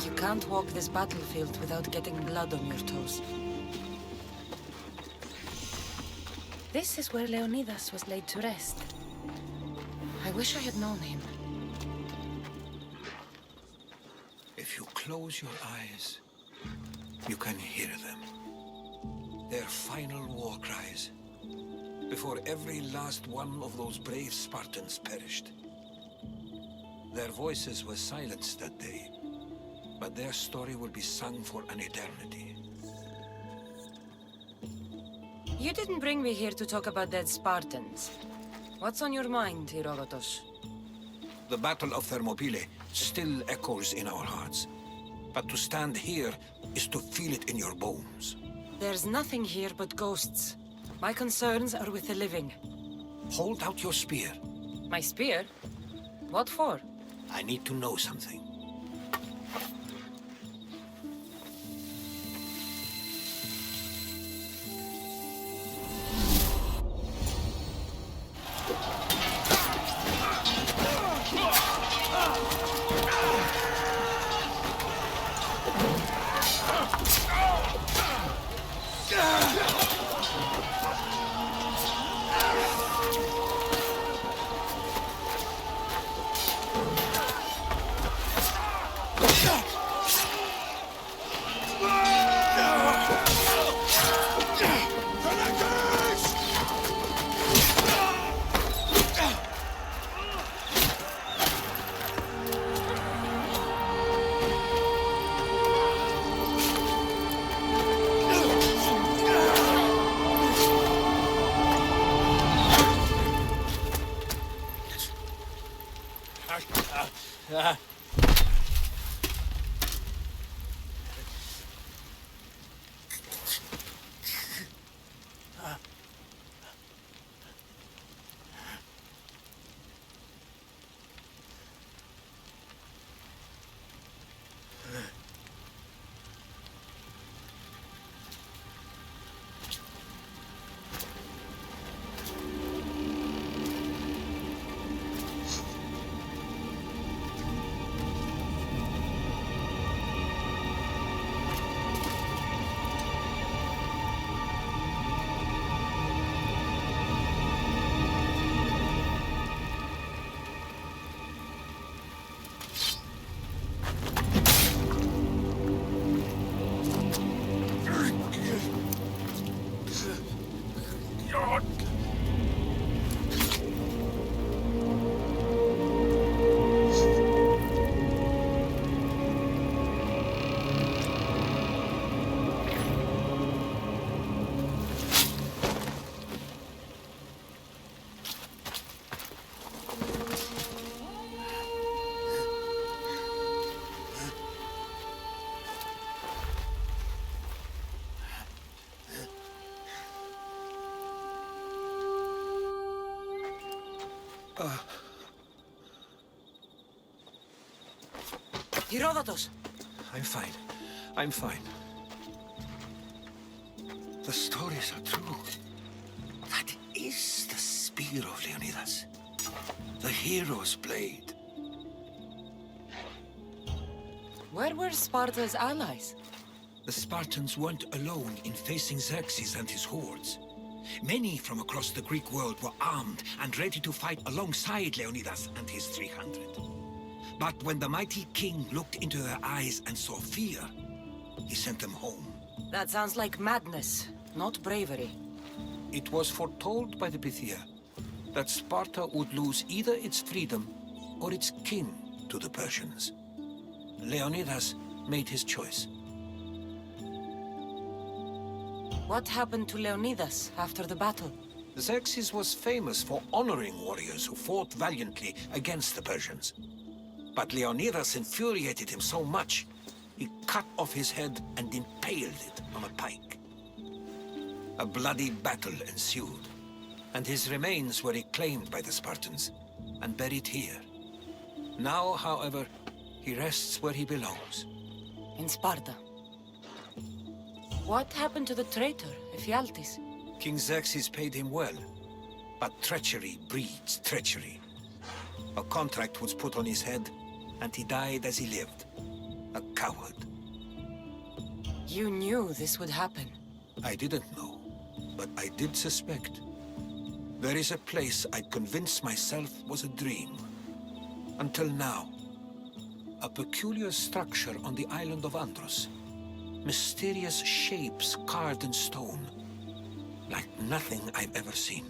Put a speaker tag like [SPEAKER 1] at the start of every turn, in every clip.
[SPEAKER 1] You can't walk this battlefield without getting blood on your toes. This is where Leonidas was laid to rest. I wish I had known him.
[SPEAKER 2] If you close your eyes, you can hear them. Their final war cries, before every last one of those brave Spartans perished. Their voices were silenced that day, but their story will be sung for an eternity.
[SPEAKER 1] You didn't bring me here to talk about dead Spartans. What's on your mind, Herodotus?
[SPEAKER 2] The Battle of Thermopylae still echoes in our hearts. But to stand here is to feel it in your bones.
[SPEAKER 1] There's nothing here but ghosts. My concerns are with the living.
[SPEAKER 2] Hold out your spear.
[SPEAKER 1] My spear? What for?
[SPEAKER 2] I need to know something.
[SPEAKER 1] Herodotus!
[SPEAKER 2] I'm fine. I'm fine. The stories are true. That is the spear of Leonidas. The hero's blade.
[SPEAKER 1] Where were Sparta's allies?
[SPEAKER 2] The Spartans weren't alone in facing Xerxes and his hordes. Many from across the Greek world were armed and ready to fight alongside Leonidas and his 300. But when the mighty king looked into their eyes and saw fear, he sent them home.
[SPEAKER 1] That sounds like madness, not bravery.
[SPEAKER 2] It was foretold by the Pythia that Sparta would lose either its freedom or its king to the Persians. Leonidas made his choice.
[SPEAKER 1] What happened to Leonidas after the battle?
[SPEAKER 2] Xerxes was famous for honoring warriors who fought valiantly against the Persians. But Leonidas infuriated him so much, he cut off his head and impaled it on a pike. A bloody battle ensued, and his remains were reclaimed by the Spartans and buried here. Now, however, he rests where he belongs.
[SPEAKER 1] In Sparta. What happened to the traitor, Ephialtes?
[SPEAKER 2] King Xerxes paid him well, but treachery breeds treachery. A contract was put on his head, and he died as he lived. A coward.
[SPEAKER 1] You knew this would happen.
[SPEAKER 2] I didn't know, but I did suspect. There is a place I'd convinced myself was a dream. Until now. A peculiar structure on the island of Andros. Mysterious shapes carved in stone. Like nothing I've ever seen.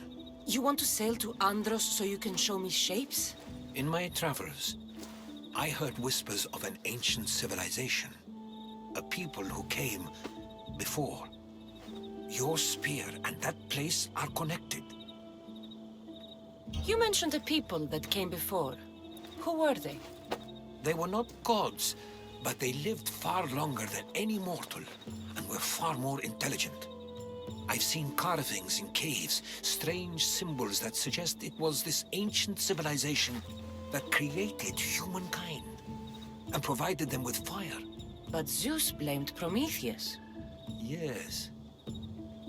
[SPEAKER 1] You want to sail to Andros so you can show me shapes?
[SPEAKER 2] In my travels, I heard whispers of an ancient civilization. A people who came before. Your spear and that place are connected.
[SPEAKER 1] You mentioned a people that came before. Who were they?
[SPEAKER 2] They were not gods, but they lived far longer than any mortal, and were far more intelligent. I've seen carvings in caves, strange symbols that suggest it was this ancient civilization that created humankind, and provided them with fire.
[SPEAKER 1] But Zeus blamed Prometheus.
[SPEAKER 2] Yes.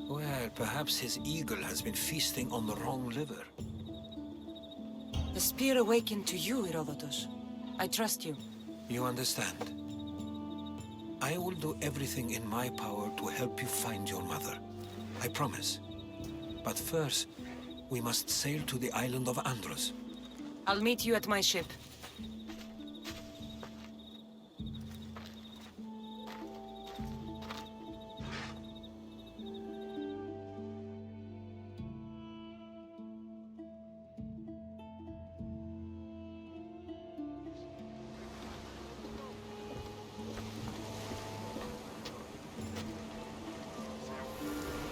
[SPEAKER 2] Well, perhaps his eagle has been feasting on the wrong liver.
[SPEAKER 1] The spear awakened to you, Herodotus. I trust you.
[SPEAKER 2] You understand. I will do everything in my power to help you find your mother. I promise. But first, we must sail to the island of Andros.
[SPEAKER 1] I'll meet you at my ship.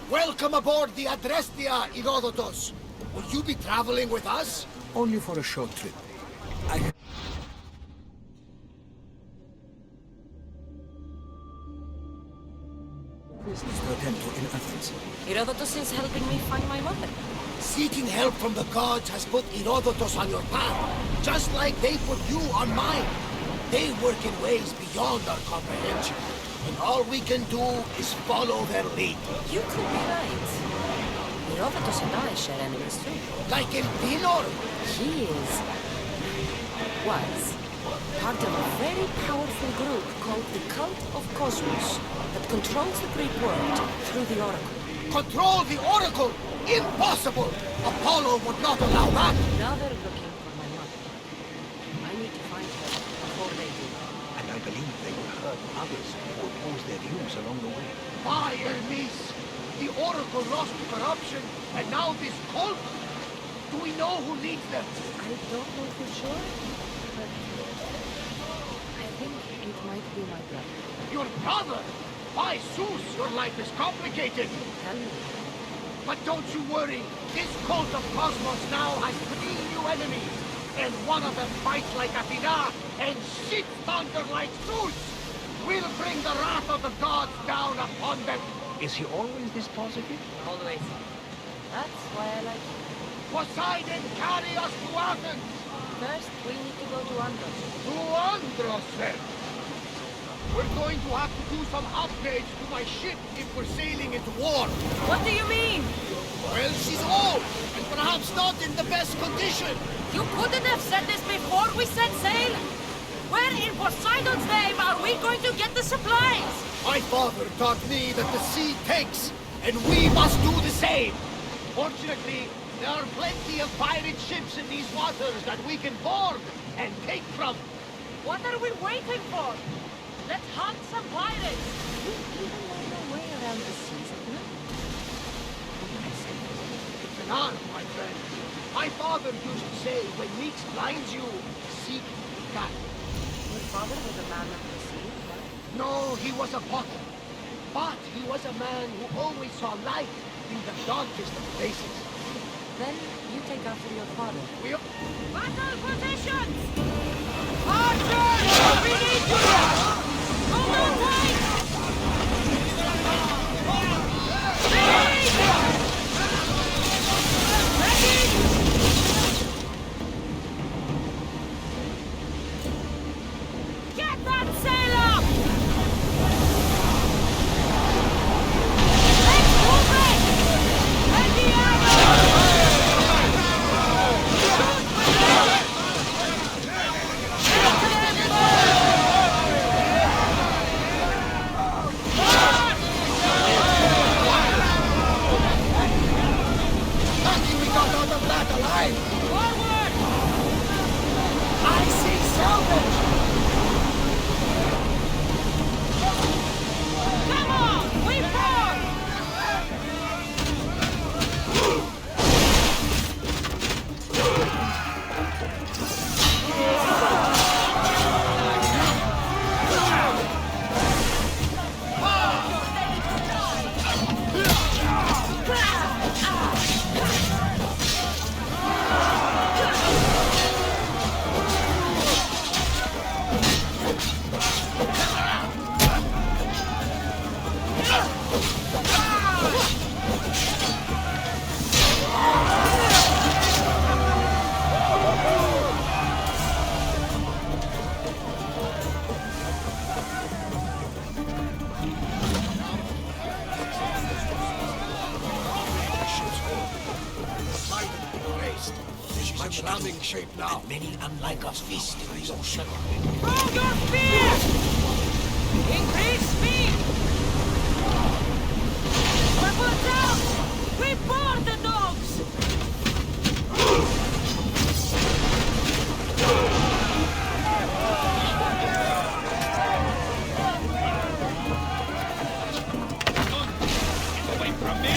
[SPEAKER 3] Welcome aboard the Adrestia, Herodotus. Will you be traveling with us?
[SPEAKER 2] Only for a short trip. I have business to attend to in Athens.
[SPEAKER 1] Herodotus is helping me find my mother.
[SPEAKER 3] Seeking help from the gods has put Herodotus on your path, just like they put you on mine. They work in ways beyond our comprehension, and all we can do is follow their lead.
[SPEAKER 1] You could be right. Herodotus and I share enemies too.
[SPEAKER 3] Like in Pinor.
[SPEAKER 1] He was part of a very powerful group called the Cult of Kosmos that controls the Greek world through the Oracle.
[SPEAKER 3] Control the Oracle! Impossible! Apollo would not allow that!
[SPEAKER 1] Now they're looking for my mother. I need to find her before they do.
[SPEAKER 2] And I believe they will hurt others who oppose their views along the way.
[SPEAKER 3] By Hermes! The Oracle lost to corruption, and now this cult? Do we know who leads them?
[SPEAKER 1] I don't know for sure, but I think it might be my brother.
[SPEAKER 3] Your brother? By Zeus, your life is complicated.
[SPEAKER 1] Tell me.
[SPEAKER 3] But don't you worry. This Cult of Kosmos now has 3 new enemies. And one of them fights like Athena and shits thunder like Zeus. We'll bring the wrath of the gods down upon them.
[SPEAKER 2] Is he always this positive?
[SPEAKER 1] Always. That's why I like you.
[SPEAKER 3] Poseidon, carry us to Athens!
[SPEAKER 1] First, we need to go to Andros.
[SPEAKER 3] To Andros, then! We're going to have to do some upgrades to my ship if we're sailing into war.
[SPEAKER 1] What do you mean?
[SPEAKER 3] Well, she's old, and perhaps not in the best condition.
[SPEAKER 1] You couldn't have said this before we set sail? Where in Poseidon's name are we going to get the supplies?
[SPEAKER 3] My father taught me that the sea takes, and we must do the same. Fortunately, there are plenty of pirate ships in these waters that we can board and take from.
[SPEAKER 1] What are we waiting for? Let's hunt some pirates! You even know your way around the seas, isn't it?
[SPEAKER 3] It's an art, my friend. My father used to say, when Meeks blinds you, seek the cat.
[SPEAKER 1] Your father was a man of the sea, right?
[SPEAKER 3] No, he was a potter. But he was a man who always saw light in the darkest of places.
[SPEAKER 1] Then you take after your father.
[SPEAKER 3] We...
[SPEAKER 1] Battle position! Archers! We need you! Hold on tight! Get that sail up! Let's move it! And the arrow! Shoot with it!
[SPEAKER 3] out of that alive!
[SPEAKER 1] Forward!
[SPEAKER 3] I see salvage!
[SPEAKER 1] Come on! We form!
[SPEAKER 2] Much landing shape now. And many unlike us feast in the ocean.
[SPEAKER 1] Throw your spear! Increase speed! Weapons out! We board the dogs!
[SPEAKER 3] Away from me!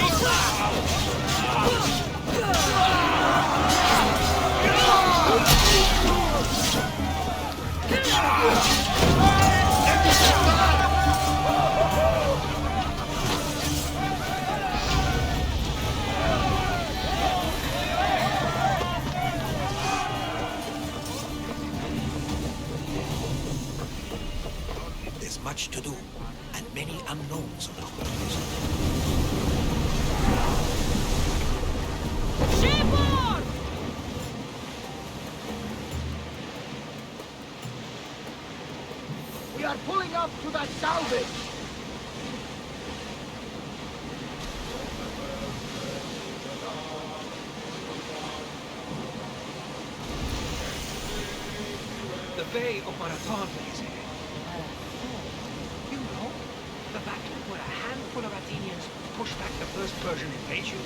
[SPEAKER 2] There's much to do, and many unknowns on our horizon.
[SPEAKER 1] Shipboard!
[SPEAKER 3] We are pulling up to that salvage!
[SPEAKER 2] The Bay of Marathon is here. You know, the battle where a handful of Athenians pushed back the first Persian invasion.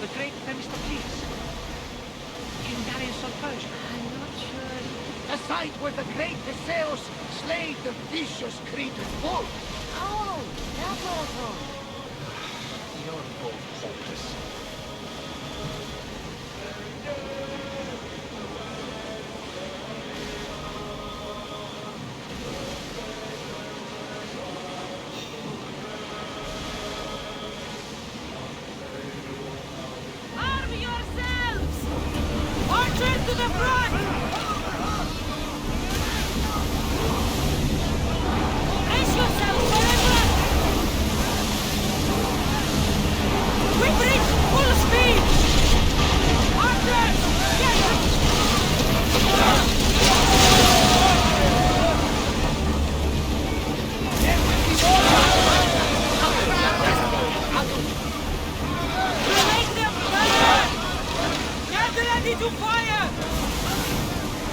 [SPEAKER 2] The great Themistocles. Legendarius of Persia.
[SPEAKER 1] I'm not sure.
[SPEAKER 3] The site where the great Theseus slayed the vicious Cretan bull!
[SPEAKER 1] Oh, that marathon.
[SPEAKER 2] You're both hopeless.
[SPEAKER 1] Arm yourselves! Archers to the front! Brace yourselves for impact! We reach full speed! Archers! Get Make them burn! Get ready to fire!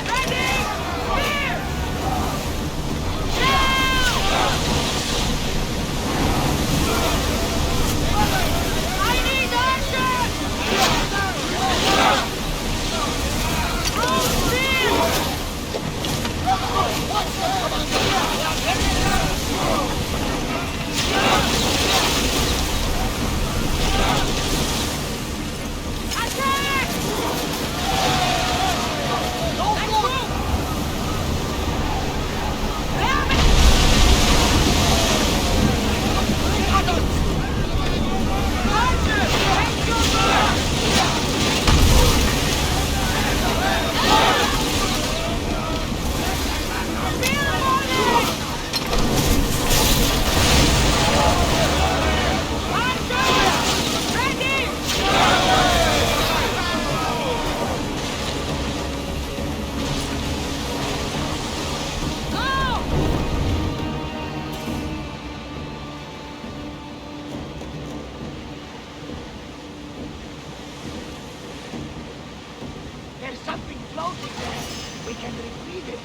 [SPEAKER 1] Ready! Spear! Now! I need action! Throw spear! Attack! Let's move! Ram it! Archer, take your burn! Spear on it! Archer, ready! Go!
[SPEAKER 3] There's something floating there! We can retrieve it!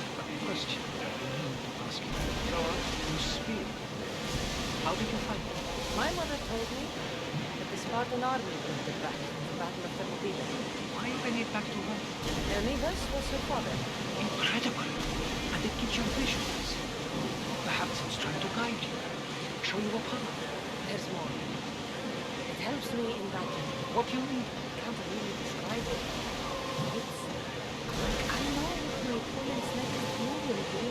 [SPEAKER 3] A question I need to ask you. You speak. How did you find it?
[SPEAKER 1] My mother told me that the Spartan army brought it back from the Battle of Peloponnesian.
[SPEAKER 3] Why you bring it back to her?
[SPEAKER 1] Leonidas was her father.
[SPEAKER 3] Incredible. And it gives you visions. Perhaps it's trying to guide you. Show you a path.
[SPEAKER 1] There's more. It helps me in battle.
[SPEAKER 3] What do you mean?
[SPEAKER 1] I can't really describe it. It's like I know what my opponent's next move will be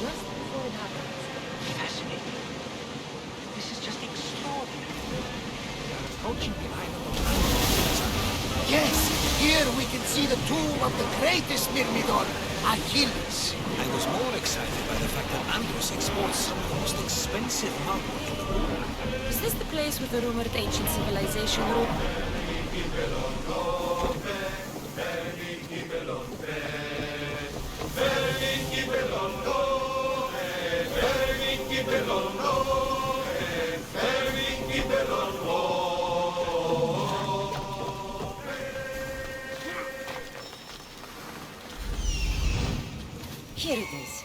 [SPEAKER 1] just before it happens.
[SPEAKER 3] Fascinating. This is just extraordinary.
[SPEAKER 2] We are approaching the island of Animus.
[SPEAKER 4] Yes, here we can see the tomb of the greatest Myrmidon, Achilles.
[SPEAKER 2] I was more excited by the fact that Andros exports some of the most expensive marble in the world.
[SPEAKER 1] Is this the place with the rumored ancient civilization route? Here it is.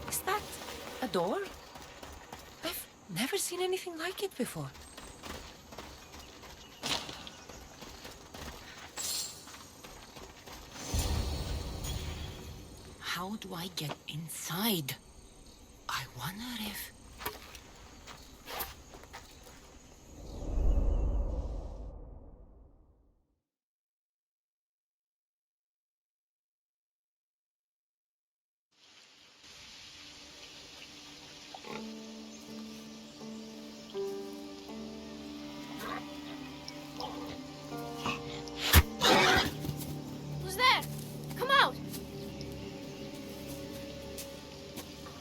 [SPEAKER 1] Is that a door? I've never seen anything like it before. How do I get inside? I wonder if...
[SPEAKER 5] Who's there? Come out!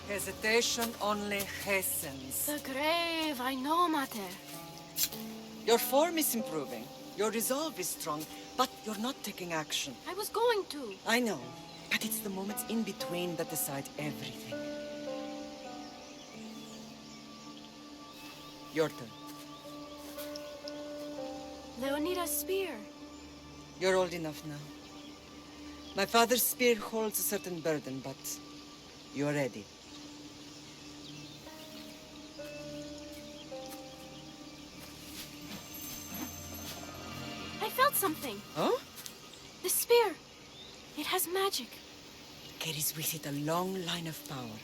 [SPEAKER 6] Hesitation only hastens.
[SPEAKER 5] The grave, I know, Mater.
[SPEAKER 6] Your form is improving. Your resolve is strong, but you're not taking action.
[SPEAKER 5] I was going to.
[SPEAKER 6] I know, but it's the moments in between that decide everything. Your turn.
[SPEAKER 5] Leonidas' spear.
[SPEAKER 6] You're old enough now. My father's spear holds a certain burden, but you're ready.
[SPEAKER 5] I felt something.
[SPEAKER 6] Huh?
[SPEAKER 5] The spear. It has magic.
[SPEAKER 6] Carries with it a long line of power.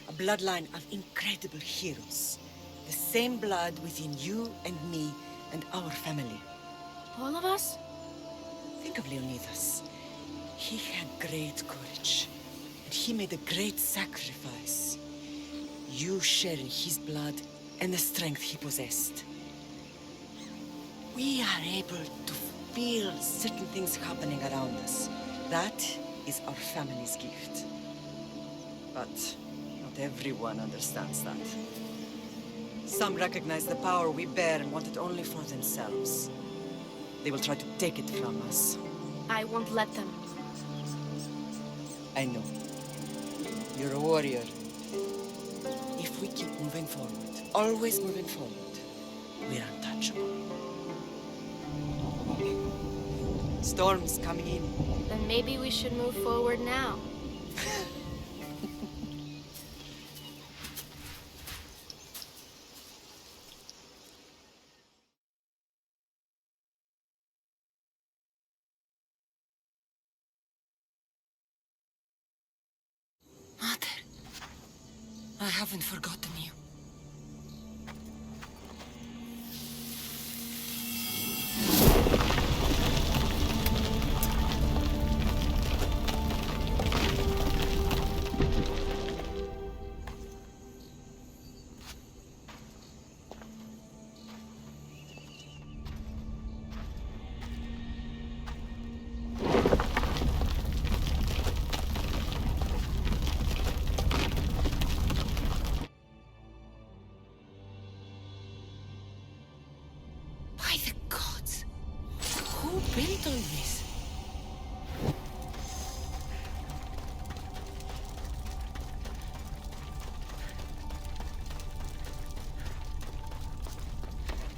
[SPEAKER 6] A bloodline of incredible heroes. The same blood within you and me and our family.
[SPEAKER 5] All of us?
[SPEAKER 6] Think of Leonidas. He had great courage, and he made a great sacrifice. You share in his blood and the strength he possessed. We are able to feel certain things happening around us. That is our family's gift. But not everyone understands that. Some recognize the power we bear and want it only for themselves. They will try to take it from us.
[SPEAKER 5] I won't let them.
[SPEAKER 6] I know. You're a warrior. If we keep moving forward, always moving forward, we're untouchable. Storm's coming in.
[SPEAKER 5] Then maybe we should move forward now.
[SPEAKER 1] Mother, I haven't forgotten you. built all this?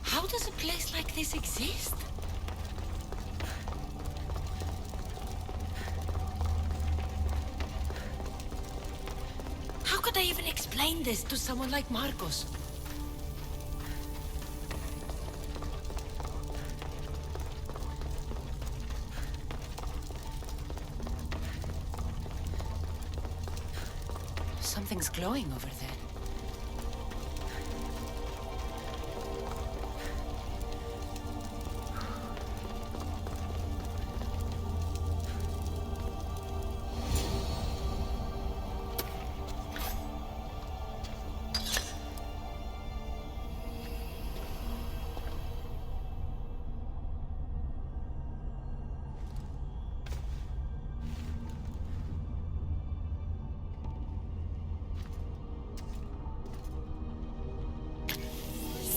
[SPEAKER 1] How does a place like this exist? How could I even explain this to someone like Marcos? Something's glowing over there.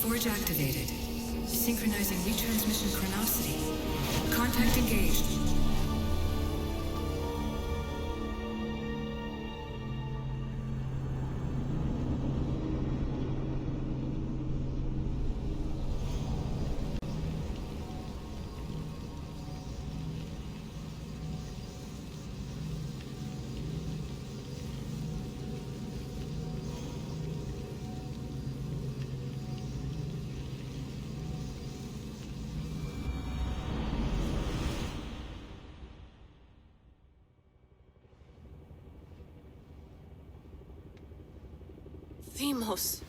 [SPEAKER 7] Forge activated. Synchronizing retransmission chronicity. Contact engaged.
[SPEAKER 5] Themos.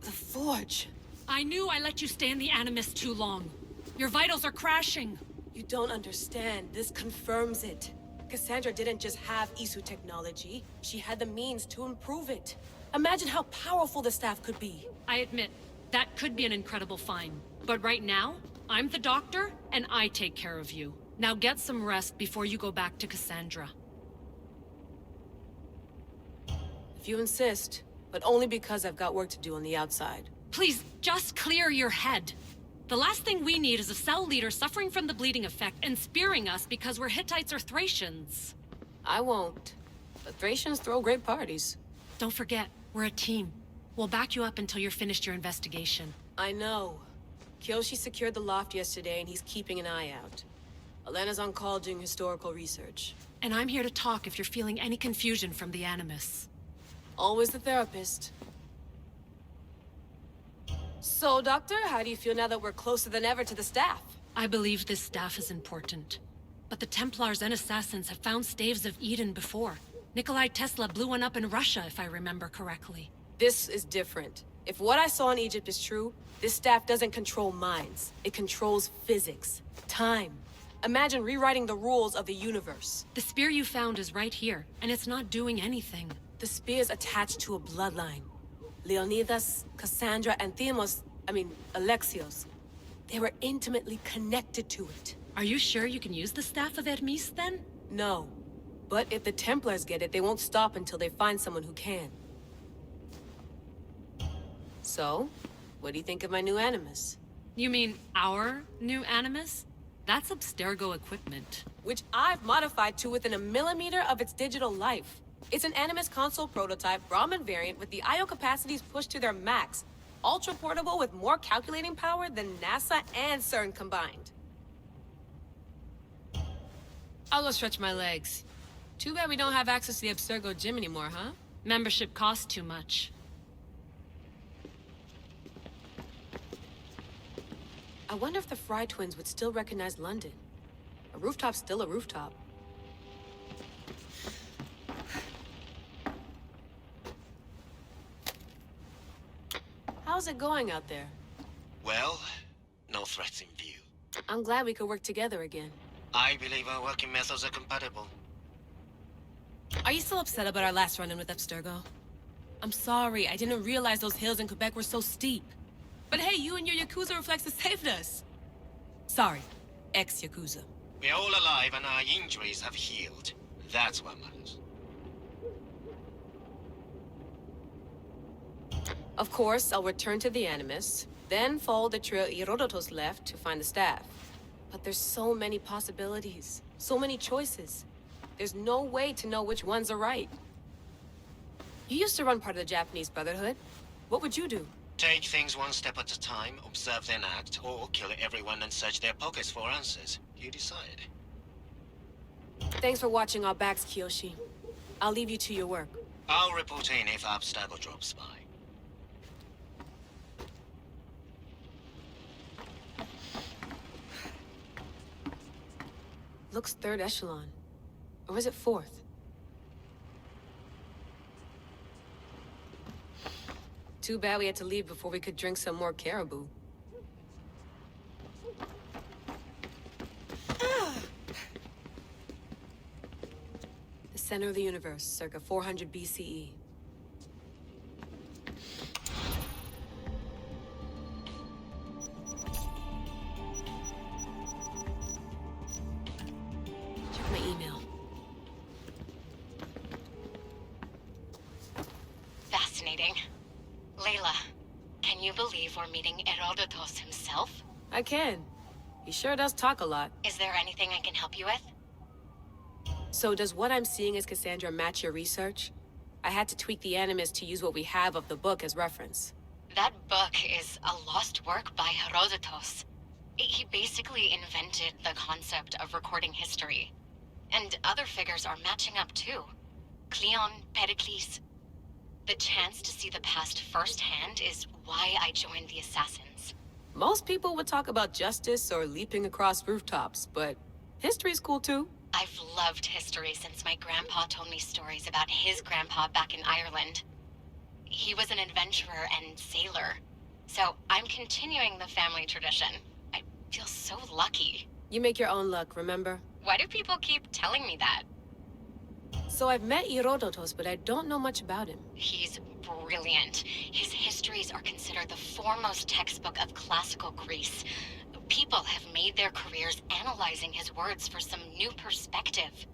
[SPEAKER 5] The Forge.
[SPEAKER 8] I knew I let you stay in the Animus too long. Your vitals are crashing.
[SPEAKER 5] You don't understand. This confirms it. Kassandra didn't just have Isu technology. She had the means to improve it. Imagine how powerful the staff could be.
[SPEAKER 8] I admit, that could be an incredible find. But right now, I'm the doctor, and I take care of you. Now get some rest before you go back to Kassandra.
[SPEAKER 5] If you insist, but only because I've got work to do on the outside.
[SPEAKER 8] Please, just clear your head. The last thing we need is a cell leader suffering from the bleeding effect and spearing us because we're Hittites or Thracians.
[SPEAKER 5] I won't. But Thracians throw great parties.
[SPEAKER 8] Don't forget, we're a team. We'll back you up until you're finished your investigation.
[SPEAKER 5] I know. Kyoshi secured the loft yesterday and he's keeping an eye out. Elena's on call doing historical research.
[SPEAKER 8] And I'm here to talk if you're feeling any confusion from the Animus.
[SPEAKER 5] Always the therapist. So, Doctor, how do you feel now that we're closer than ever to the staff?
[SPEAKER 8] I believe this staff is important. But the Templars and Assassins have found staves of Eden before. Nikolai Tesla blew one up in Russia, if I remember correctly.
[SPEAKER 5] This is different. If what I saw in Egypt is true, this staff doesn't control minds. It controls physics, time. Imagine rewriting the rules of the universe.
[SPEAKER 8] The spear you found is right here, and it's not doing anything.
[SPEAKER 5] The spear's attached to a bloodline. Leonidas, Kassandra, and Alexios. They were intimately connected to it.
[SPEAKER 8] Are you sure you can use the Staff of Hermes, then?
[SPEAKER 5] No. But if the Templars get it, they won't stop until they find someone who can. So, what do you think of my new Animus?
[SPEAKER 8] You mean our new Animus? That's Abstergo equipment.
[SPEAKER 5] Which I've modified to within a millimeter of its digital life. It's an Animus console prototype Brahmin variant with the I/O capacities pushed to their max. Ultra portable with more calculating power than NASA and CERN combined. I'll go stretch my legs. Too bad we don't have access to the Abstergo gym anymore, huh?
[SPEAKER 8] Membership costs too much.
[SPEAKER 5] I wonder if the Fry twins would still recognize London. A rooftop's still a rooftop. How's it going out there?
[SPEAKER 9] Well, no threats in view.
[SPEAKER 5] I'm glad we could work together again.
[SPEAKER 9] I believe our working methods are compatible.
[SPEAKER 5] Are you still upset about our last run-in with Abstergo? I'm sorry, I didn't realize those hills in Quebec were so steep. But hey, you and your Yakuza reflexes saved us. Sorry, ex-Yakuza.
[SPEAKER 9] We're all alive and our injuries have healed. That's what matters.
[SPEAKER 5] Of course, I'll return to the Animus, then follow the trail Herodotus left to find the staff. But there's so many possibilities, so many choices. There's no way to know which ones are right. You used to run part of the Japanese Brotherhood. What would you do?
[SPEAKER 9] Take things one step at a time, observe then act, or kill everyone and search their pockets for answers. You decide.
[SPEAKER 5] Thanks for watching our backs, Kiyoshi. I'll leave you to your work.
[SPEAKER 9] I'll report in if Abstergo drops by.
[SPEAKER 5] Looks third echelon. Or is it fourth? Too bad we had to leave before we could drink some more caribou. The center of the universe, circa 400 BCE. Check my email.
[SPEAKER 10] Fascinating. Layla, can you believe we're meeting Herodotus himself?
[SPEAKER 5] I can. He sure does talk a lot.
[SPEAKER 10] Is there anything I can help you with?
[SPEAKER 5] So does what I'm seeing as Cassandra match your research? I had to tweak the Animus to use what we have of the book as reference.
[SPEAKER 10] That book is a lost work by Herodotus. He basically invented the concept of recording history. And other figures are matching up too. Cleon, Pericles. The chance to see the past firsthand is why I joined the Assassins.
[SPEAKER 5] Most people would talk about justice or leaping across rooftops, but history's cool too.
[SPEAKER 10] I've loved history since my grandpa told me stories about his grandpa back in Ireland. He was an adventurer and sailor, so I'm continuing the family tradition. I feel so lucky.
[SPEAKER 5] You make your own luck, remember?
[SPEAKER 10] Why do people keep telling me that?
[SPEAKER 5] So I've met Herodotus, but I don't know much about him.
[SPEAKER 10] He's brilliant. His histories are considered the foremost textbook of classical Greece. People have made their careers analyzing his words for some new perspective.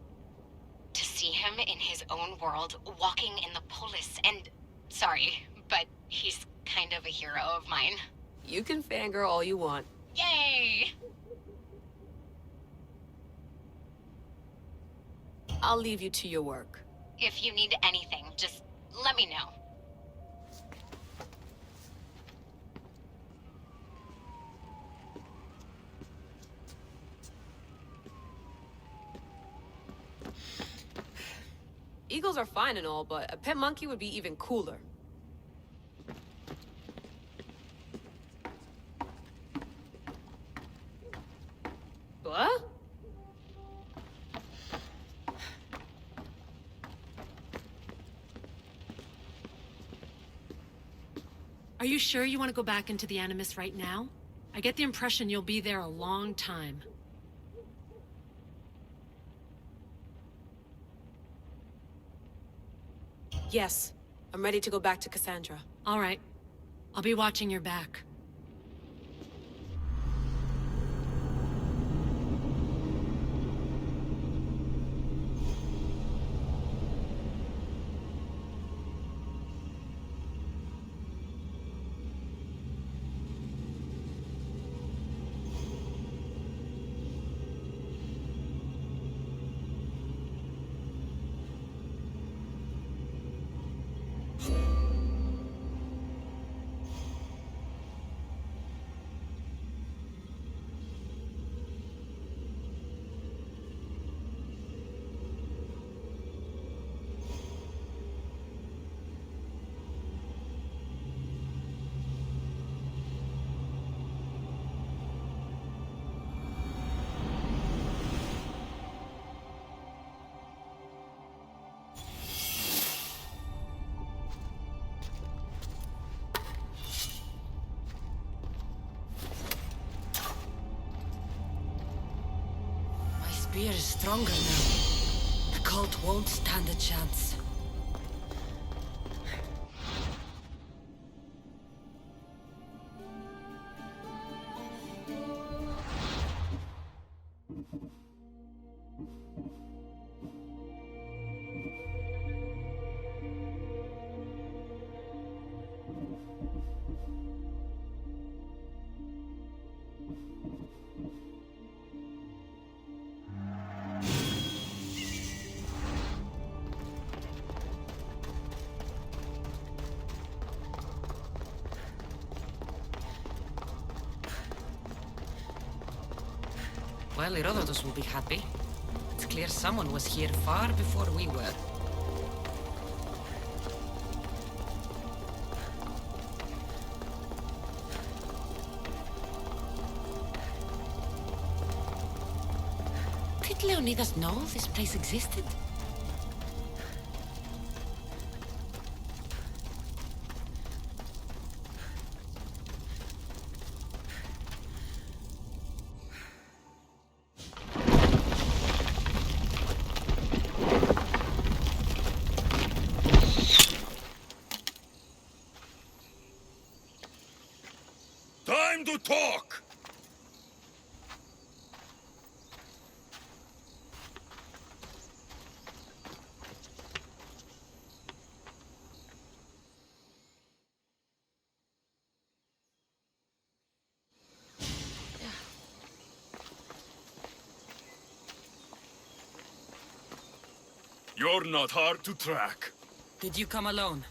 [SPEAKER 10] To see him in his own world, walking in the polis, and... Sorry, but he's kind of a hero of mine.
[SPEAKER 5] You can fangirl all you want.
[SPEAKER 10] Yay!
[SPEAKER 5] I'll leave you to your work.
[SPEAKER 10] If you need anything, just let me know.
[SPEAKER 5] Eagles are fine and all, but a pet monkey would be even cooler. What?
[SPEAKER 8] Are you sure you want to go back into the Animus right now? I get the impression you'll be there a long time.
[SPEAKER 5] Yes. I'm ready to go back to Kassandra.
[SPEAKER 8] All right. I'll be watching your back.
[SPEAKER 6] Spear is stronger now. The cult won't stand a chance.
[SPEAKER 11] Well, Herodotus will be happy. It's clear someone was here far before we were.
[SPEAKER 8] Did Leonidas know this place existed?
[SPEAKER 12] Time to talk! You're not hard to track.
[SPEAKER 11] Did you come alone?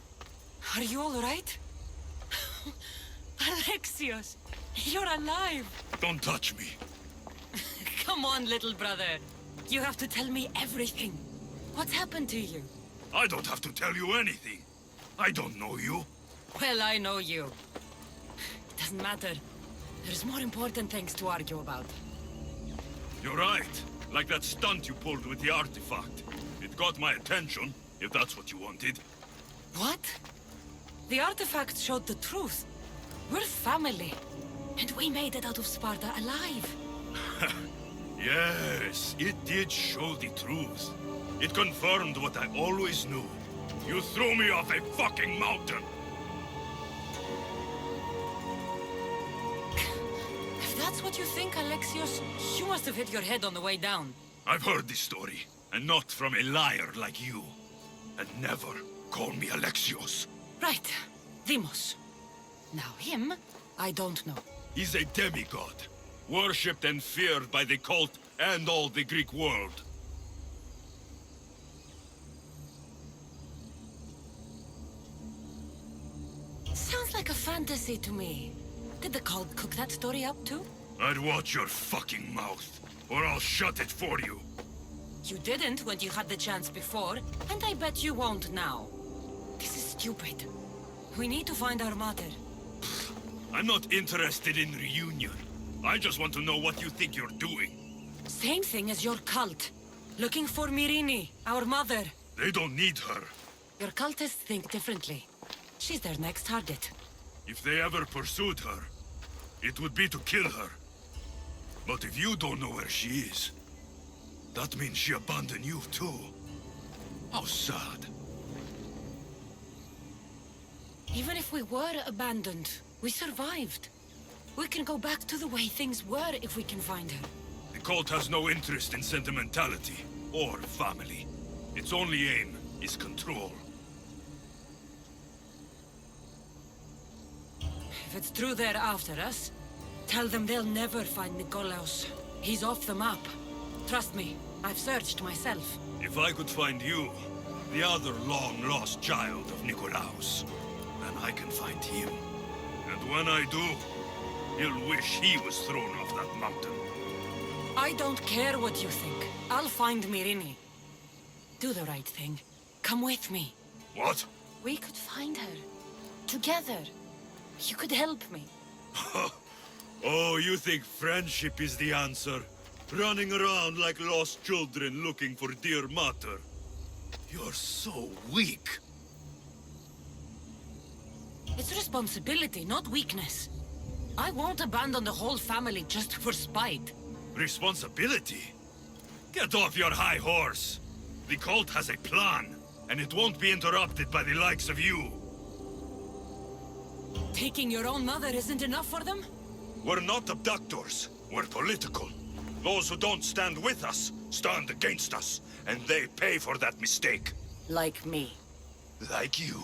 [SPEAKER 11] Are you all right? Alexios, you're alive!
[SPEAKER 12] Don't touch me.
[SPEAKER 11] Come on, little brother. You have to tell me everything. What's happened to you?
[SPEAKER 12] I don't have to tell you anything. I don't know you.
[SPEAKER 11] Well, I know you. It doesn't matter. There's more important things to argue about.
[SPEAKER 12] You're right. Like that stunt you pulled with the artifact. It got my attention, if that's what you wanted.
[SPEAKER 11] What? The artifact showed the truth. We're family. And we made it out of Sparta alive.
[SPEAKER 12] Yes, it did show the truth. It confirmed what I always knew. You threw me off a fucking mountain!
[SPEAKER 11] If that's what you think, Alexios, you must have hit your head on the way down.
[SPEAKER 12] I've heard this story, and not from a liar like you. And never call me Alexios.
[SPEAKER 11] Right. Deimos. Now him, I don't know.
[SPEAKER 12] He's a demigod, worshipped and feared by the cult and all the Greek world.
[SPEAKER 11] Sounds like a fantasy to me. Did the cult cook that story up too?
[SPEAKER 12] I'd watch your fucking mouth, or I'll shut it for you.
[SPEAKER 11] You didn't when you had the chance before, and I bet you won't now. This is stupid. We need to find our mother.
[SPEAKER 12] I'm not interested in reunion. I just want to know what you think you're doing.
[SPEAKER 11] Same thing as your cult. Looking for Myrrine, our mother.
[SPEAKER 12] They don't need her.
[SPEAKER 11] Your cultists think differently. She's their next target.
[SPEAKER 12] If they ever pursued her, it would be to kill her. But if you don't know where she is, that means she abandoned you too. How sad.
[SPEAKER 11] Even if we were abandoned, we survived. We can go back to the way things were if we can find her.
[SPEAKER 12] The cult has no interest in sentimentality or family. Its only aim is control.
[SPEAKER 11] If it's true they're after us, tell them they'll never find Nikolaos. He's off the map. Trust me, I've searched myself.
[SPEAKER 12] If I could find you, the other long-lost child of Nikolaos, then I can find him. And when I do, he'll wish he was thrown off that mountain.
[SPEAKER 11] I don't care what you think. I'll find Myrrine. Do the right thing. Come with me.
[SPEAKER 12] What?
[SPEAKER 11] We could find her. Together. You could help me.
[SPEAKER 12] Oh, you think friendship is the answer? Running around like lost children looking for dear mother. You're so weak.
[SPEAKER 11] It's responsibility, not weakness. I won't abandon the whole family just for spite.
[SPEAKER 12] Responsibility? Get off your high horse. The cult has a plan, and it won't be interrupted by the likes of you.
[SPEAKER 11] Taking your own mother isn't enough for them?
[SPEAKER 12] We're not abductors. We're political. Those who don't stand with us stand against us, and they pay for that mistake.
[SPEAKER 11] Like me.
[SPEAKER 12] Like you.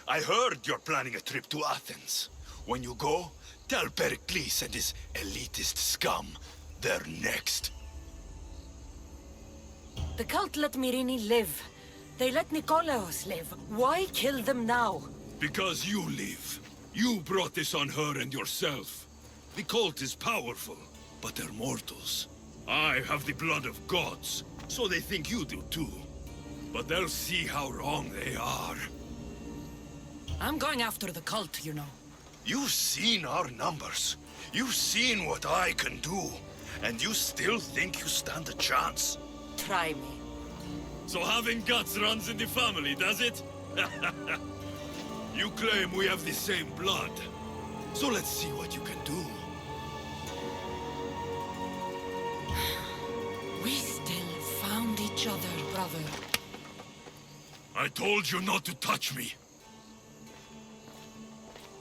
[SPEAKER 12] I heard you're planning a trip to Athens. When you go, tell Pericles and his elitist scum they're next.
[SPEAKER 11] The cult let Myrrine live. They let Nikolaos live. Why kill them now?
[SPEAKER 12] Because you live. You brought this on her and yourself. The cult is powerful, but they're mortals. I have the blood of gods, so they think you do too. But they'll see how wrong they are.
[SPEAKER 11] I'm going after the cult, you know.
[SPEAKER 12] You've seen our numbers. You've seen what I can do. And you still think you stand a chance?
[SPEAKER 11] Try me.
[SPEAKER 12] So having guts runs in the family, does it? You claim we have the same blood. So let's see what you can do.
[SPEAKER 11] We still found each other, brother.
[SPEAKER 12] I told you not to touch me.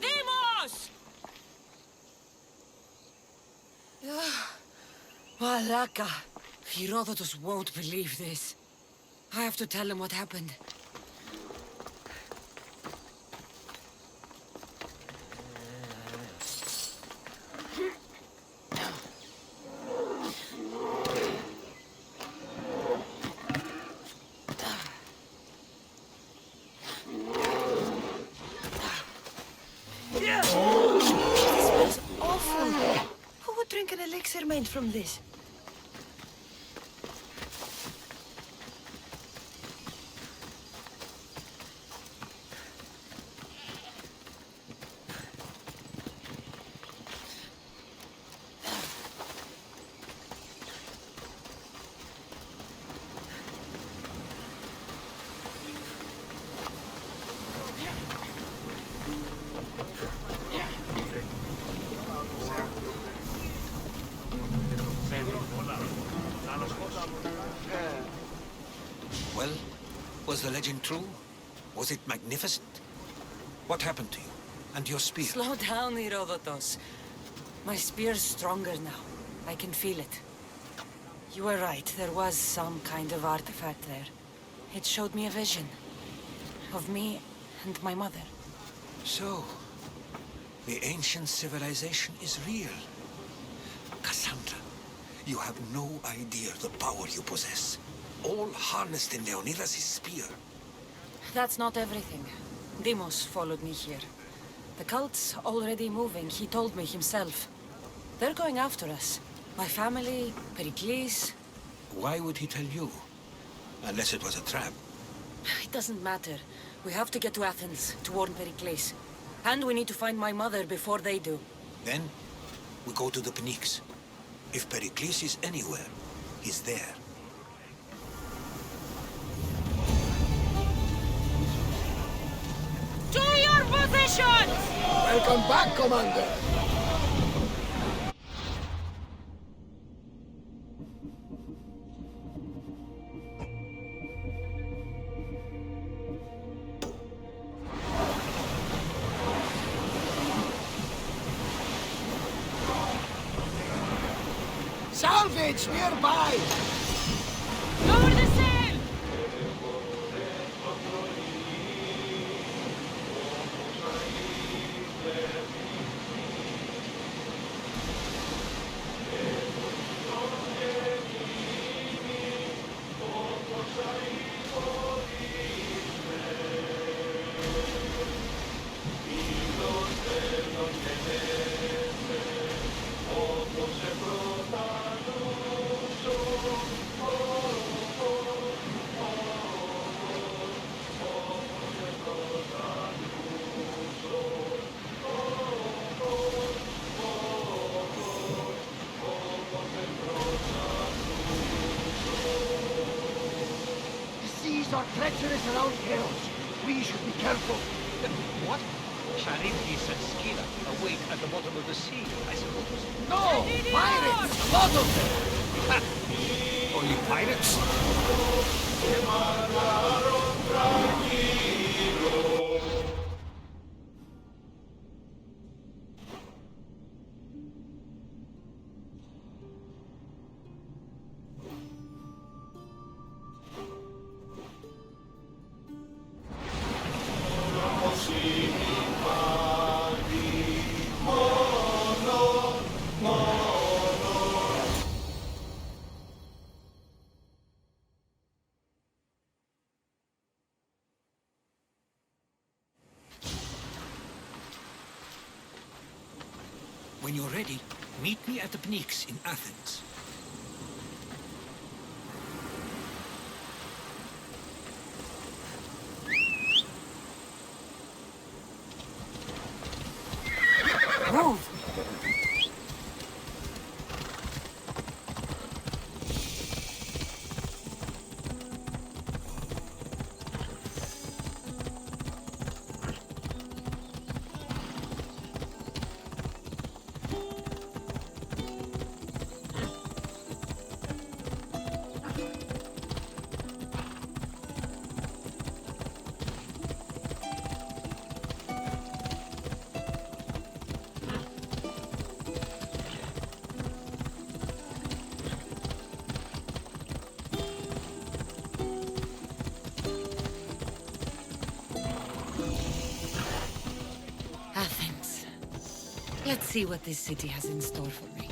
[SPEAKER 11] Demos! Malaka. Herodotus won't believe this. I have to tell him what happened.
[SPEAKER 6] Made from this.
[SPEAKER 2] Well, was the legend true? Was it magnificent? What happened to you? And your spear?
[SPEAKER 11] Slow down, Herodotus. My spear's stronger now. I can feel it. You were right. There was some kind of artifact there. It showed me a vision. Of me and my mother.
[SPEAKER 2] So, the ancient civilization is real. Kassandra, you have no idea the power you possess. All harnessed in Leonidas' spear.
[SPEAKER 11] That's not everything. Demos followed me here. The cult's already moving, he told me himself. They're going after us. My family, Pericles.
[SPEAKER 2] Why would he tell you? Unless it was a trap.
[SPEAKER 11] It doesn't matter. We have to get to Athens to warn Pericles. And we need to find my mother before they do.
[SPEAKER 2] Then, we go to the Pnyx. If Pericles is anywhere, he's there.
[SPEAKER 11] To your positions!
[SPEAKER 4] Welcome back, Commander! Salvage nearby!
[SPEAKER 11] Lower the sail!
[SPEAKER 3] Are treacherous around Chaos. We should be careful.
[SPEAKER 13] What? Charybdis and Scylla await at the bottom of the sea, I suppose.
[SPEAKER 3] No! Pirates! Lot of them!
[SPEAKER 2] Only pirates? When you're ready, meet me at the Pnyx in Athens.
[SPEAKER 11] Let's see what this city has in store for me.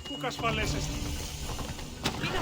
[SPEAKER 14] Kukas Vallesesta?
[SPEAKER 4] Minä!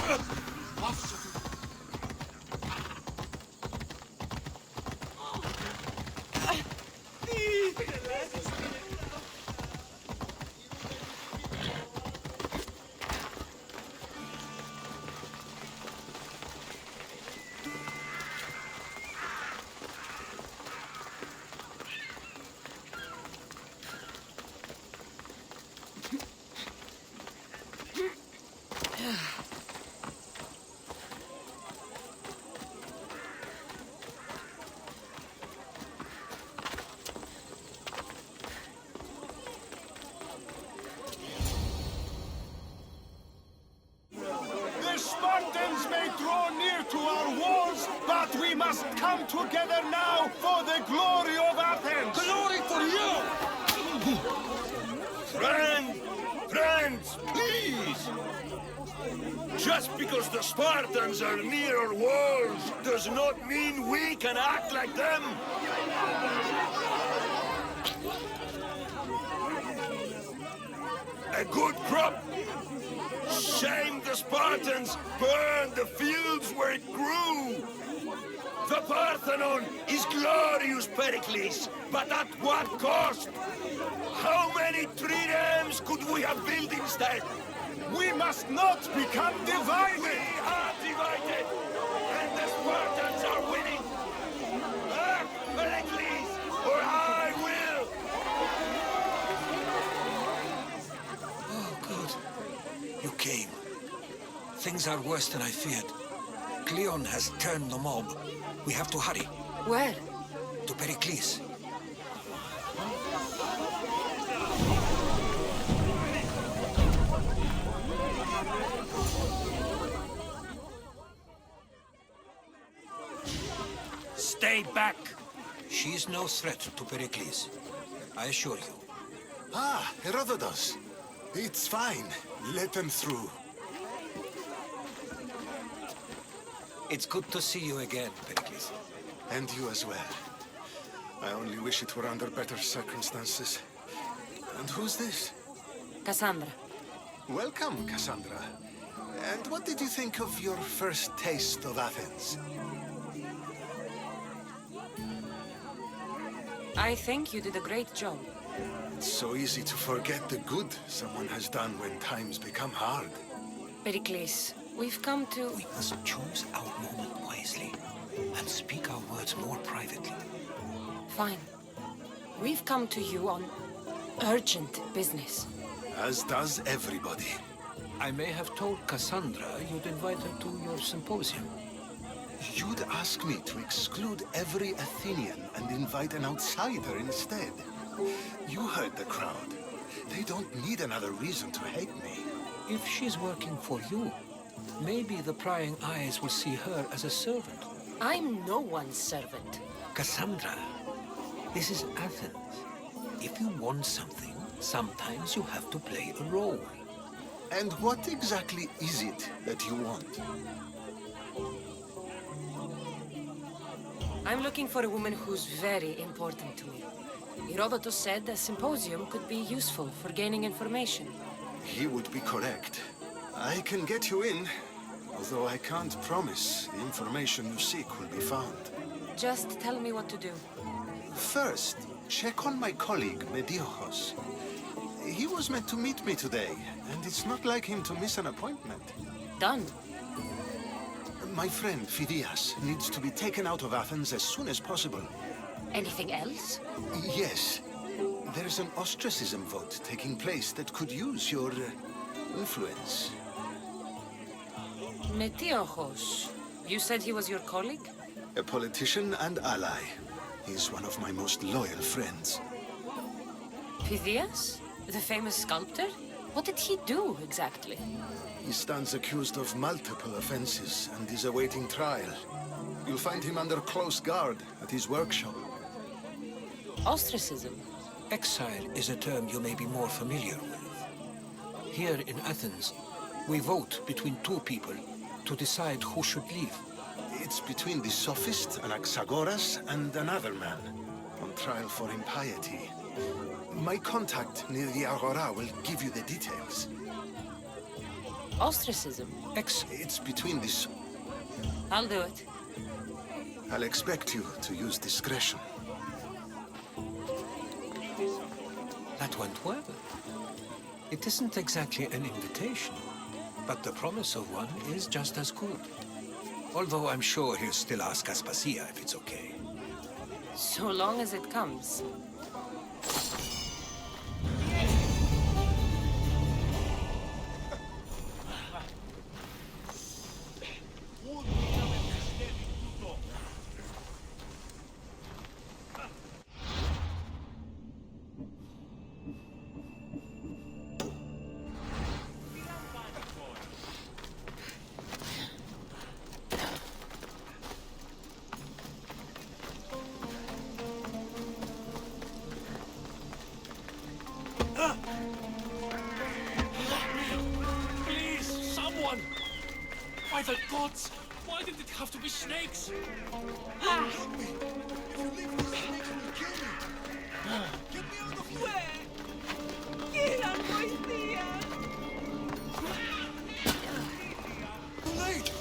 [SPEAKER 3] But we must come together now for the glory of Athens!
[SPEAKER 4] Glory for you!
[SPEAKER 12] Friends, please! Just because the Spartans are near our walls does not mean we can act like them! A good crop! Shame the Spartans burned the fields where it grew! The Parthenon is glorious, Pericles, but at what cost? How many triremes could we have built instead?
[SPEAKER 3] We must not become divided!
[SPEAKER 12] We are divided, and the Spartans are winning! Act, Pericles, or I will!
[SPEAKER 2] Oh, good. You came. Things are worse than I feared. Cleon has turned the mob. We have to hurry.
[SPEAKER 11] Where?
[SPEAKER 2] To Pericles. Stay back! She is no threat to Pericles. I assure you.
[SPEAKER 4] Ah, Herodotus. It's fine. Let them through.
[SPEAKER 2] It's good to see you again, Pericles.
[SPEAKER 4] And you as well. I only wish it were under better circumstances. And who's this?
[SPEAKER 11] Kassandra.
[SPEAKER 4] Welcome, Kassandra. And what did you think of your first taste of Athens?
[SPEAKER 11] I think you did a great job.
[SPEAKER 4] It's so easy to forget the good someone has done when times become hard.
[SPEAKER 11] Pericles, we've come to...
[SPEAKER 2] We must choose our moment wisely and speak our words more privately.
[SPEAKER 11] Fine. We've come to you on urgent business.
[SPEAKER 4] As does everybody.
[SPEAKER 2] I may have told Kassandra you'd invite her to your symposium.
[SPEAKER 4] You'd ask me to exclude every Athenian and invite an outsider instead. You heard the crowd. They don't need another reason to hate me.
[SPEAKER 2] If she's working for you, maybe the prying eyes will see her as a servant.
[SPEAKER 11] I'm no one's servant.
[SPEAKER 2] Kassandra, this is Athens. If you want something, sometimes you have to play a role.
[SPEAKER 4] And what exactly is it that you want?
[SPEAKER 11] I'm looking for a woman who's very important to me. Herodotus said a symposium could be useful for gaining information.
[SPEAKER 4] He would be correct. I can get you in, although I can't promise the information you seek will be found.
[SPEAKER 11] Just tell me what to do.
[SPEAKER 4] First, check on my colleague, Mediochos. He was meant to meet me today, and it's not like him to miss an appointment.
[SPEAKER 11] Done.
[SPEAKER 4] My friend, Phidias, needs to be taken out of Athens as soon as possible.
[SPEAKER 11] Anything else?
[SPEAKER 4] Yes. There's an ostracism vote taking place that could use your influence.
[SPEAKER 11] Metiochos. You said he was your colleague?
[SPEAKER 4] A politician and ally. He's one of my most loyal friends.
[SPEAKER 11] Phidias? The famous sculptor? What did he do, exactly?
[SPEAKER 4] He stands accused of multiple offenses and is awaiting trial. You'll find him under close guard at his workshop.
[SPEAKER 11] Ostracism?
[SPEAKER 2] Exile is a term you may be more familiar with. Here in Athens, we vote between two people to decide who should leave.
[SPEAKER 4] It's between the sophist Anaxagoras and another man, on trial for impiety. My contact near the Agora will give you the details.
[SPEAKER 11] Ostracism?
[SPEAKER 4] It's between this.
[SPEAKER 11] I'll do it.
[SPEAKER 4] I'll expect you to use discretion.
[SPEAKER 2] That went well. It isn't exactly an invitation, but the promise of one is just as good. Although I'm sure he'll still ask Aspasia if it's okay.
[SPEAKER 11] So long as it comes.
[SPEAKER 15] By the gods! Why did it have to be snakes?
[SPEAKER 3] Help me! If you leave the snakes, will kill me! Get me on the floor! Too late!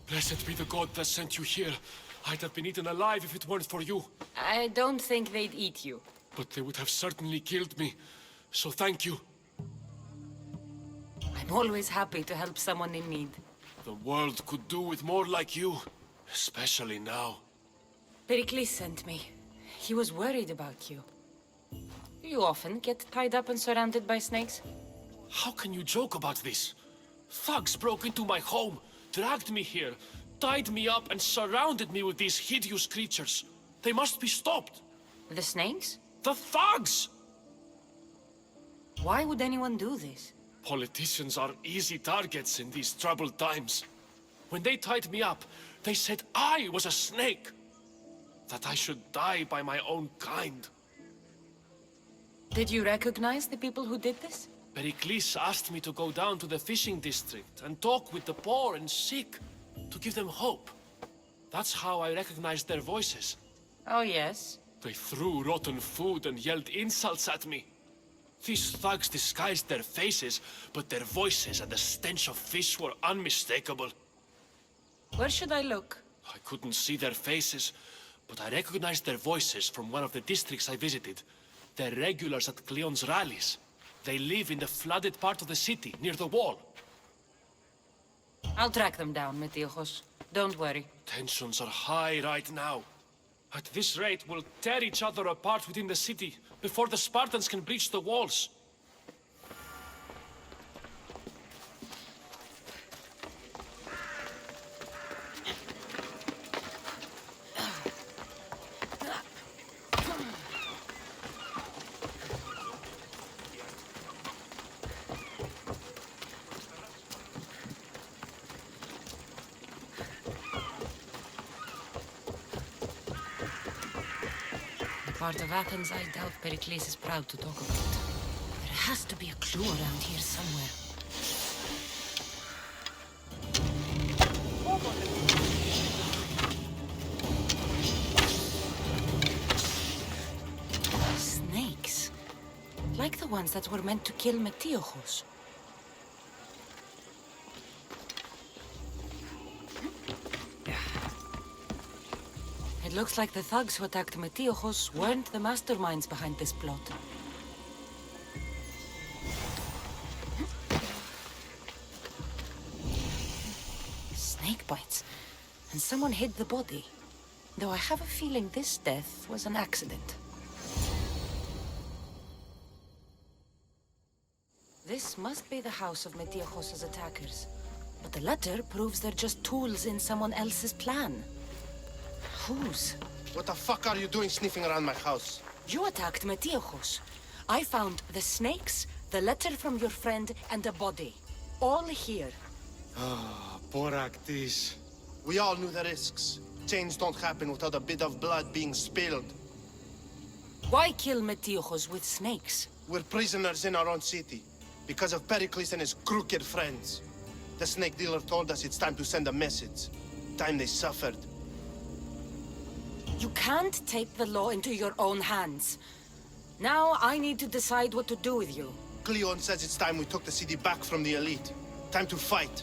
[SPEAKER 15] Blessed be the god that sent you here. I'd have been eaten alive if it weren't for you.
[SPEAKER 11] I don't think they'd eat you.
[SPEAKER 15] But they would have certainly killed me. So thank you.
[SPEAKER 11] I'm always happy to help someone in need.
[SPEAKER 15] The world could do with more like you. Especially now.
[SPEAKER 11] Pericles sent me. He was worried about you. You often get tied up and surrounded by snakes?
[SPEAKER 15] How can you joke about this? Thugs broke into my home, dragged me here, tied me up and surrounded me with these hideous creatures. They must be stopped.
[SPEAKER 11] The snakes?
[SPEAKER 15] The thugs!
[SPEAKER 11] Why would anyone do this?
[SPEAKER 15] Politicians are easy targets in these troubled times. When they tied me up, they said I was a snake. That I should die by my own kind.
[SPEAKER 11] Did you recognize the people who did this?
[SPEAKER 15] Pericles asked me to go down to the fishing district and talk with the poor and sick, to give them hope. That's how I recognized their voices.
[SPEAKER 11] Oh, yes?
[SPEAKER 15] They threw rotten food and yelled insults at me. These thugs disguised their faces, but their voices and the stench of fish were unmistakable.
[SPEAKER 11] Where should I look?
[SPEAKER 15] I couldn't see their faces, but I recognized their voices from one of the districts I visited. They're regulars at Cleon's rallies. They live in the flooded part of the city, near the wall.
[SPEAKER 11] I'll track them down, Metiochos. Don't worry.
[SPEAKER 15] Tensions are high right now. At this rate, we'll tear each other apart within the city, before the Spartans can breach the walls.
[SPEAKER 11] Part of Athens I doubt Pericles is proud to talk about. There has to be a clue around here somewhere. the ones that were meant to kill Metiochos? It looks like the thugs who attacked Metiochos weren't the masterminds behind this plot. Snake bites. And someone hid the body. Though I have a feeling this death was an accident. This must be the house of Metiochos' attackers. But the letter proves they're just tools in someone else's plan. Whose?
[SPEAKER 16] What the fuck are you doing sniffing around my house?
[SPEAKER 11] You attacked Metiochos. I found the snakes, the letter from your friend, and a body. All here.
[SPEAKER 16] Ah, Boraktis. We all knew the risks. Change don't happen without a bit of blood being spilled.
[SPEAKER 11] Why kill Metiochos with snakes?
[SPEAKER 16] We're prisoners in our own city, because of Pericles and his crooked friends. The snake dealer told us it's time to send a message. Time they suffered.
[SPEAKER 11] You can't take the law into your own hands. Now I need to decide what to do with you.
[SPEAKER 16] Cleon says it's time we took the city back from the elite. Time to fight.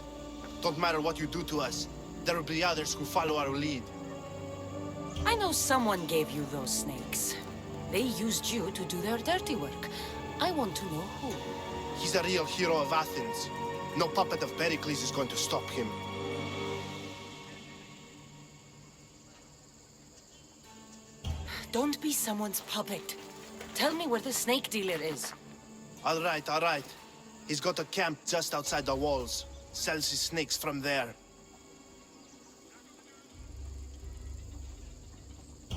[SPEAKER 16] Don't matter what you do to us. There will be others who follow our lead.
[SPEAKER 11] I know someone gave you those snakes. They used you to do their dirty work. I want to know who.
[SPEAKER 16] He's a real hero of Athens. No puppet of Pericles is going to stop him.
[SPEAKER 11] Don't be someone's puppet. Tell me where the snake dealer is.
[SPEAKER 16] All right. He's got a camp just outside the walls. Sells his snakes from there.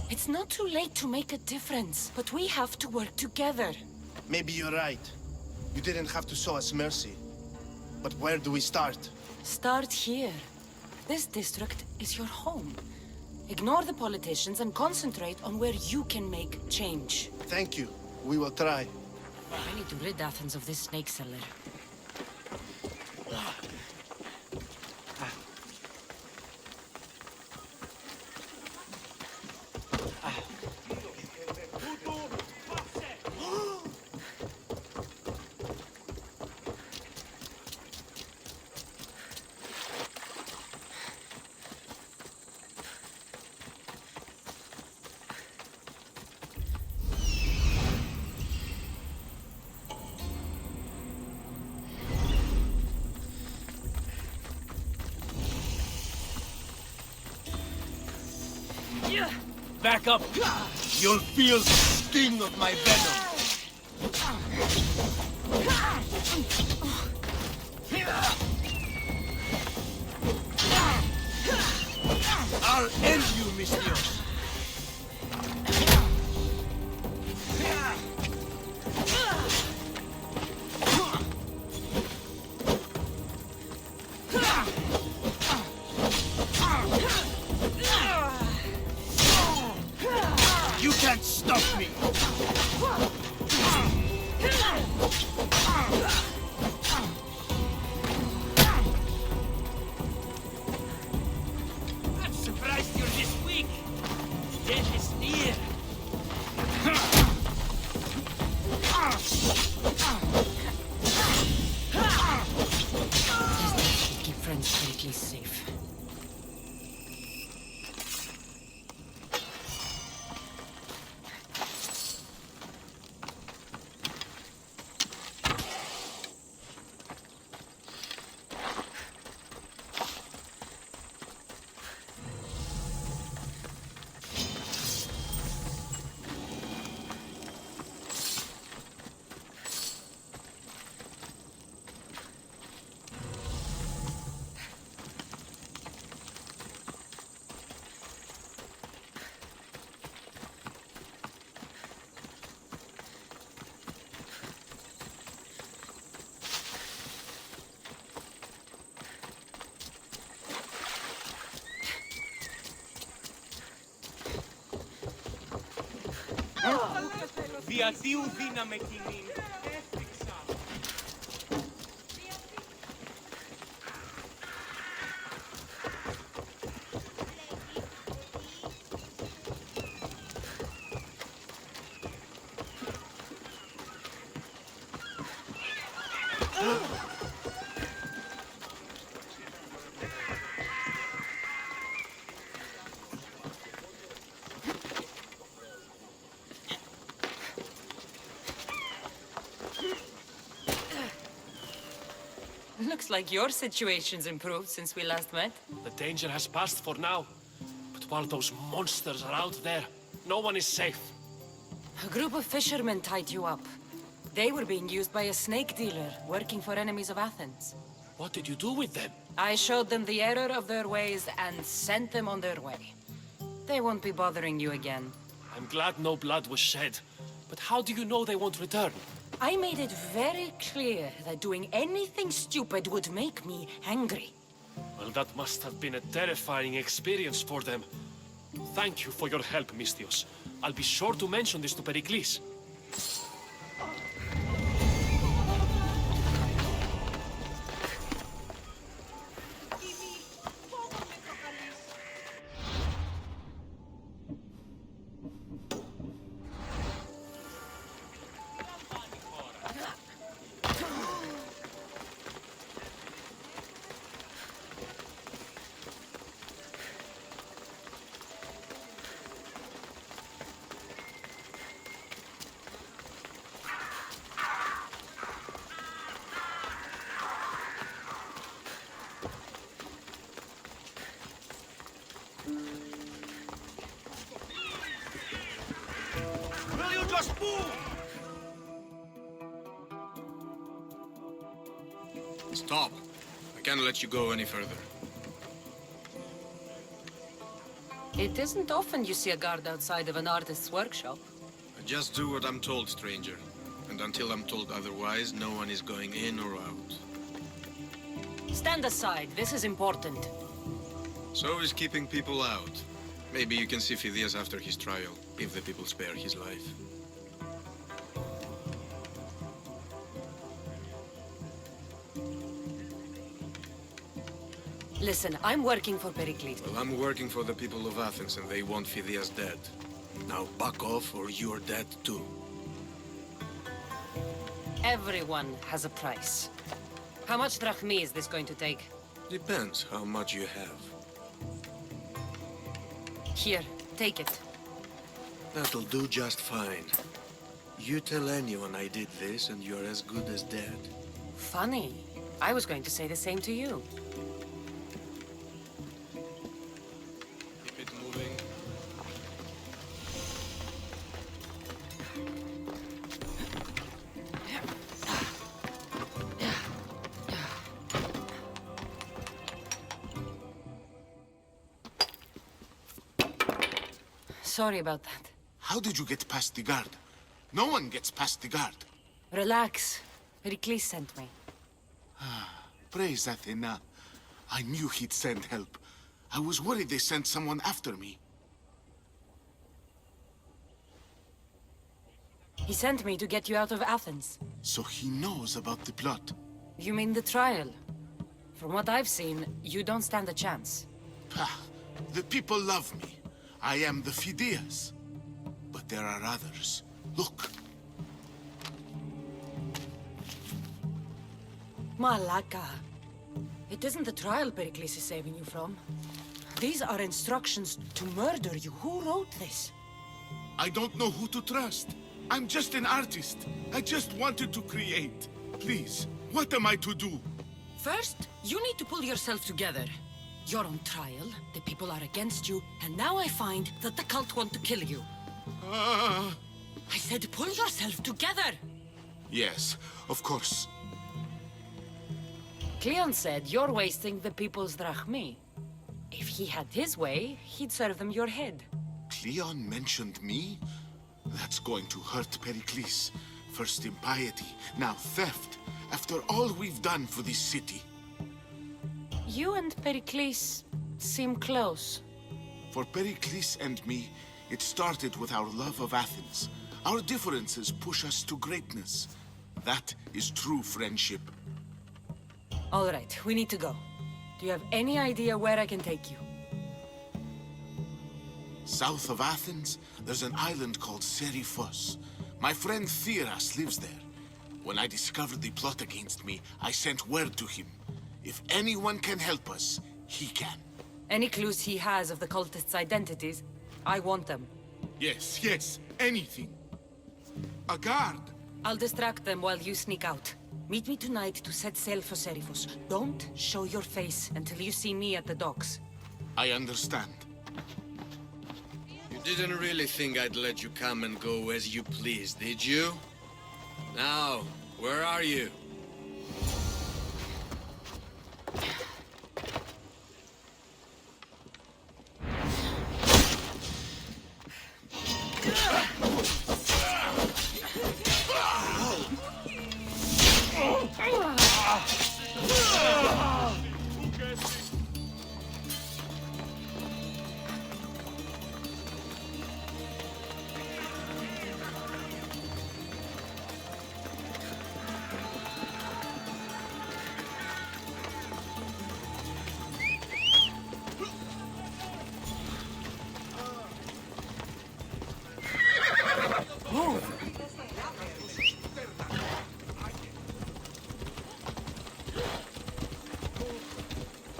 [SPEAKER 11] It's not too late to make a difference, but we have to work together.
[SPEAKER 16] Maybe you're right. You didn't have to show us mercy. But where do we start?
[SPEAKER 11] Start here. This district is your home. Ignore the politicians and concentrate on where you can make change.
[SPEAKER 16] Thank you. We will try.
[SPEAKER 11] I need to rid Athens of this snake seller.
[SPEAKER 17] Back up! You'll feel the sting of my venom! I'll end you, Mistios! You can't stop me! I'm surprised you're this weak! Death is near!
[SPEAKER 11] Keep friends Pericles safe.
[SPEAKER 17] Διατίου δύναμε κοινήν.
[SPEAKER 11] Looks like your situation's improved since we last met.
[SPEAKER 15] The danger has passed for now. But while those monsters are out there, no one is safe.
[SPEAKER 11] A group of fishermen tied you up. They were being used by a snake dealer working for enemies of Athens.
[SPEAKER 15] What did you do with them?
[SPEAKER 11] I showed them the error of their ways and sent them on their way. They won't be bothering you again.
[SPEAKER 15] I'm glad no blood was shed. But how do you know they won't return?
[SPEAKER 11] I made it very clear that doing anything stupid would make me angry.
[SPEAKER 15] Well, that must have been a terrifying experience for them. Thank you for your help, Mystios. I'll be sure to mention this to Pericles.
[SPEAKER 17] Will you just move?
[SPEAKER 18] Stop. I can't let you go any further.
[SPEAKER 11] It isn't often you see a guard outside of an artist's workshop.
[SPEAKER 18] I just do what I'm told, stranger. And until I'm told otherwise, no one is going in or out.
[SPEAKER 11] Stand aside, this is important.
[SPEAKER 18] So is keeping people out. Maybe you can see Phidias after his trial, if the people spare his life.
[SPEAKER 11] Listen, I'm working for Pericles.
[SPEAKER 18] Well, I'm working for the people of Athens, and they want Phidias dead. Now back off, or you're dead too.
[SPEAKER 11] Everyone has a price. How much drachmi is this going to take?
[SPEAKER 18] Depends how much you have.
[SPEAKER 11] Here, take it.
[SPEAKER 18] That'll do just fine. You tell anyone I did this, and you're as good as dead.
[SPEAKER 11] Funny. I was going to say the same to you.
[SPEAKER 18] Keep it moving.
[SPEAKER 11] Sorry about that.
[SPEAKER 17] How did you get past the guard? No one gets past the guard.
[SPEAKER 11] Relax. Pericles sent me.
[SPEAKER 17] Praise Athena. I knew he'd send help. I was worried they sent someone after me.
[SPEAKER 11] He sent me to get you out of Athens.
[SPEAKER 17] So he knows about the plot.
[SPEAKER 11] You mean the trial? From what I've seen, you don't stand a chance.
[SPEAKER 17] Pah, the people love me. I am the Phidias. But there are others. Look.
[SPEAKER 11] Malaka. It isn't the trial Pericles is saving you from. These are instructions to murder you. Who wrote this?
[SPEAKER 17] I don't know who to trust. I'm just an artist. I just wanted to create. Please, what am I to do?
[SPEAKER 11] First, you need to pull yourself together. You're on trial, the people are against you, and now I find that the cult want to kill you. I said pull yourself together!
[SPEAKER 17] Yes, of course.
[SPEAKER 11] Cleon said you're wasting the people's drachmi. If he had his way, he'd serve them your head.
[SPEAKER 17] Cleon mentioned me? That's going to hurt Pericles. First impiety, now theft. After all we've done for this city.
[SPEAKER 11] You and Pericles seem close.
[SPEAKER 17] For Pericles and me, it started with our love of Athens. Our differences push us to greatness. That is true friendship.
[SPEAKER 11] All right, we need to go. Do you have any idea where I can take you?
[SPEAKER 17] South of Athens, there's an island called Seriphos. My friend Theras lives there. When I discovered the plot against me, I sent word to him. If anyone can help us, he can.
[SPEAKER 11] Any clues he has of the cultists' identities? I want them.
[SPEAKER 17] Yes, yes, anything. A guard!
[SPEAKER 11] I'll distract them while you sneak out. Meet me tonight to set sail for Seriphos. Don't show your face until you see me at the docks.
[SPEAKER 17] I understand.
[SPEAKER 18] You didn't really think I'd let you come and go as you please, did you? Now, where are you?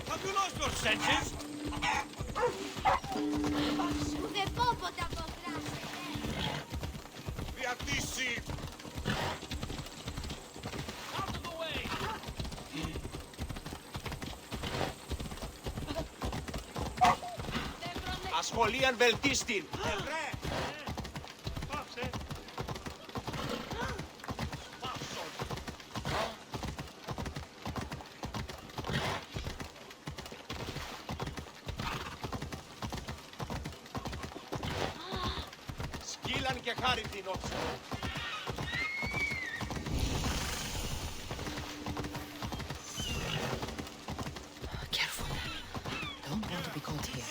[SPEAKER 12] Have you lost your senses? Viatissimi! Out of the way!
[SPEAKER 13] Ασχολίαν βελτίστην! Σκύλαν και χάρη την όψη.
[SPEAKER 11] Careful. Don't want to be caught here.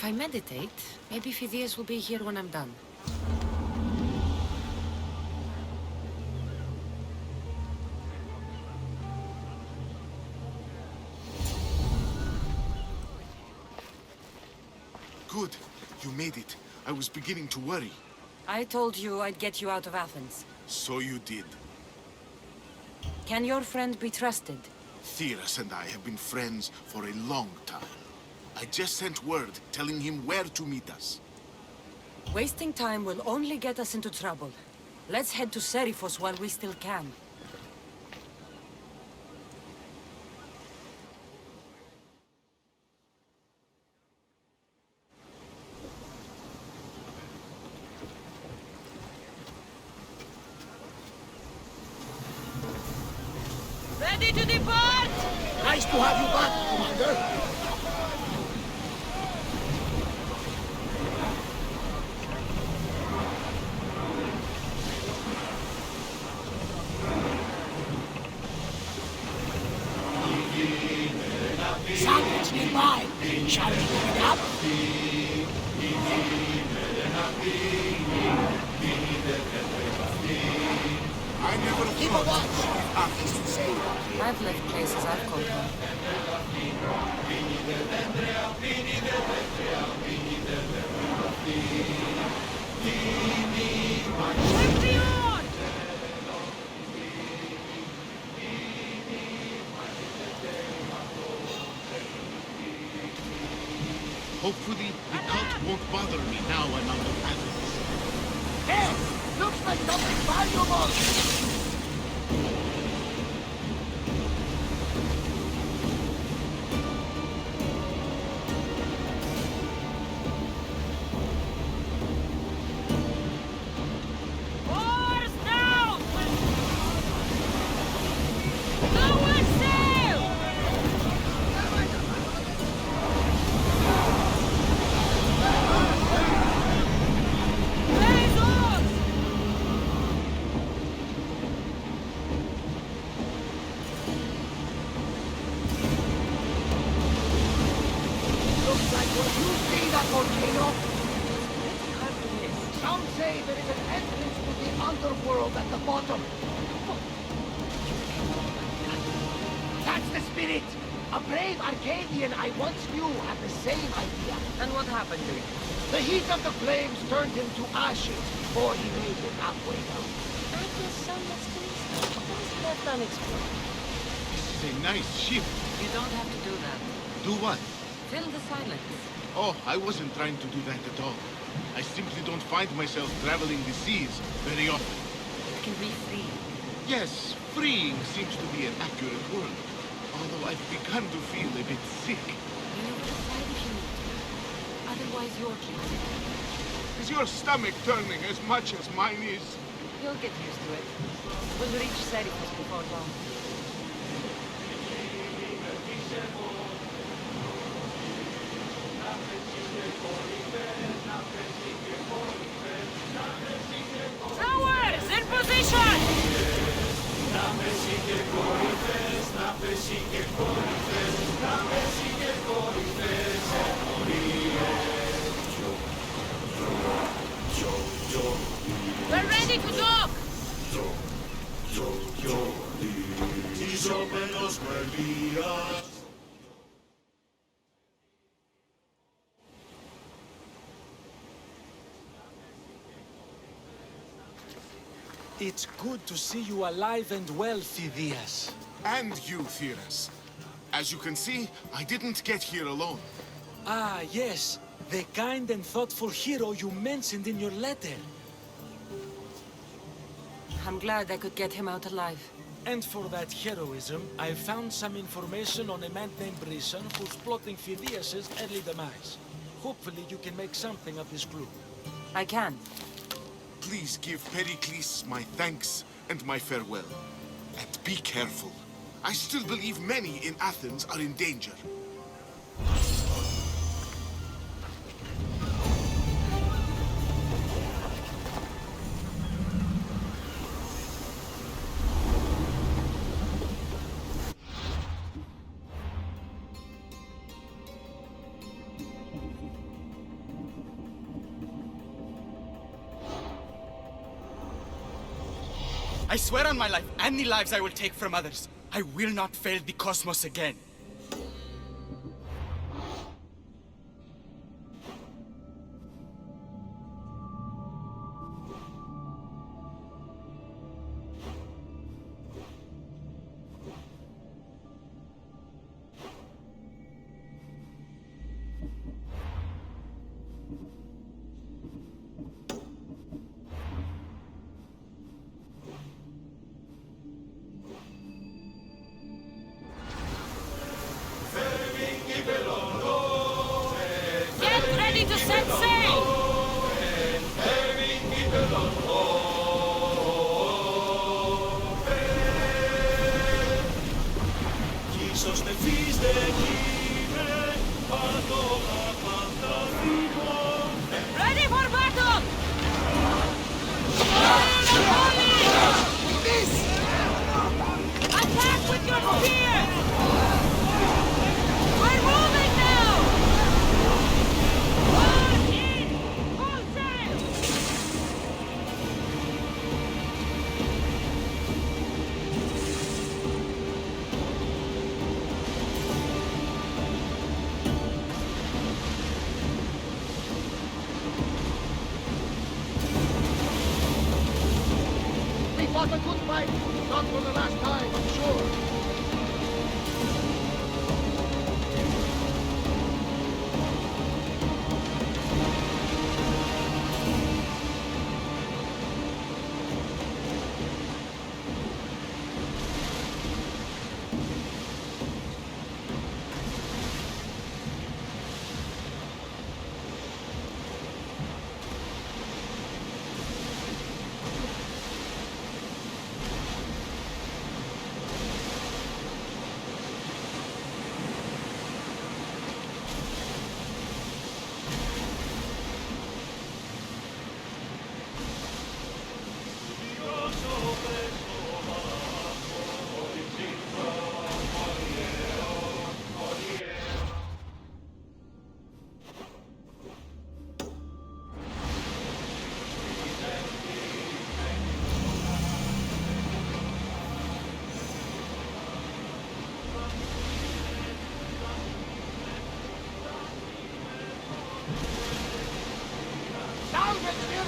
[SPEAKER 11] If I meditate, maybe Phidias will be here when I'm done.
[SPEAKER 17] Good. You made it. I was beginning to worry.
[SPEAKER 11] I told you I'd get you out of Athens.
[SPEAKER 17] So you did.
[SPEAKER 11] Can your friend be trusted?
[SPEAKER 17] Theras and I have been friends for a long time. I just sent word telling him where to meet us.
[SPEAKER 11] Wasting time will only get us into trouble. Let's head to Seriphos while we still can.
[SPEAKER 3] Ready to depart! Nice to have you back, Commander. Sandwich nearby. Shall we pick it up?
[SPEAKER 17] I never
[SPEAKER 3] Keep a watch. Nothing to say.
[SPEAKER 11] I've left places I've called home.
[SPEAKER 17] Hopefully, the cult won't bother me now I'm out of Athens.
[SPEAKER 3] Hey! Looks like something valuable! volcano? Some say there is an entrance to the underworld at the bottom. That's the spirit! A brave Arcadian I once knew had the same idea.
[SPEAKER 11] And what happened to him?
[SPEAKER 3] The heat of the flames turned him to ashes before he made it halfway down.
[SPEAKER 1] I guess some mysteries are left unexplored.
[SPEAKER 17] This is a nice ship.
[SPEAKER 11] You don't have to do that.
[SPEAKER 17] Do what?
[SPEAKER 11] Fill the silence.
[SPEAKER 17] Oh, I wasn't trying to do that at all. I simply don't find myself traveling the seas very often.
[SPEAKER 11] It can be free.
[SPEAKER 17] Yes, freeing seems to be an accurate word. Although I've begun to feel a bit sick.
[SPEAKER 11] You know decide if you need to. Otherwise, you're killed.
[SPEAKER 17] Is your stomach turning as much as mine is?
[SPEAKER 11] You'll get used to it. We'll reach Serifus before long.
[SPEAKER 19] Towers in position! We're ready to dock!
[SPEAKER 20] It's good to see you alive and well, Phidias.
[SPEAKER 17] And you, Theras. As you can see, I didn't get here alone.
[SPEAKER 20] Ah, yes. The kind and thoughtful hero you mentioned in your letter.
[SPEAKER 11] I'm glad I could get him out alive.
[SPEAKER 20] And for that heroism, I found some information on a man named Brisson who's plotting Phidias' early demise. Hopefully you can make something of this clue.
[SPEAKER 11] I can.
[SPEAKER 17] Please give Pericles my thanks and my farewell. And be careful. I still believe many in Athens are in danger.
[SPEAKER 21] I swear on my life and the lives I will take from others, I will not fail the cosmos again.
[SPEAKER 19] Get ready to set sail! Ready for battle! Attack with your spears! We're moving now! All in! Full sail!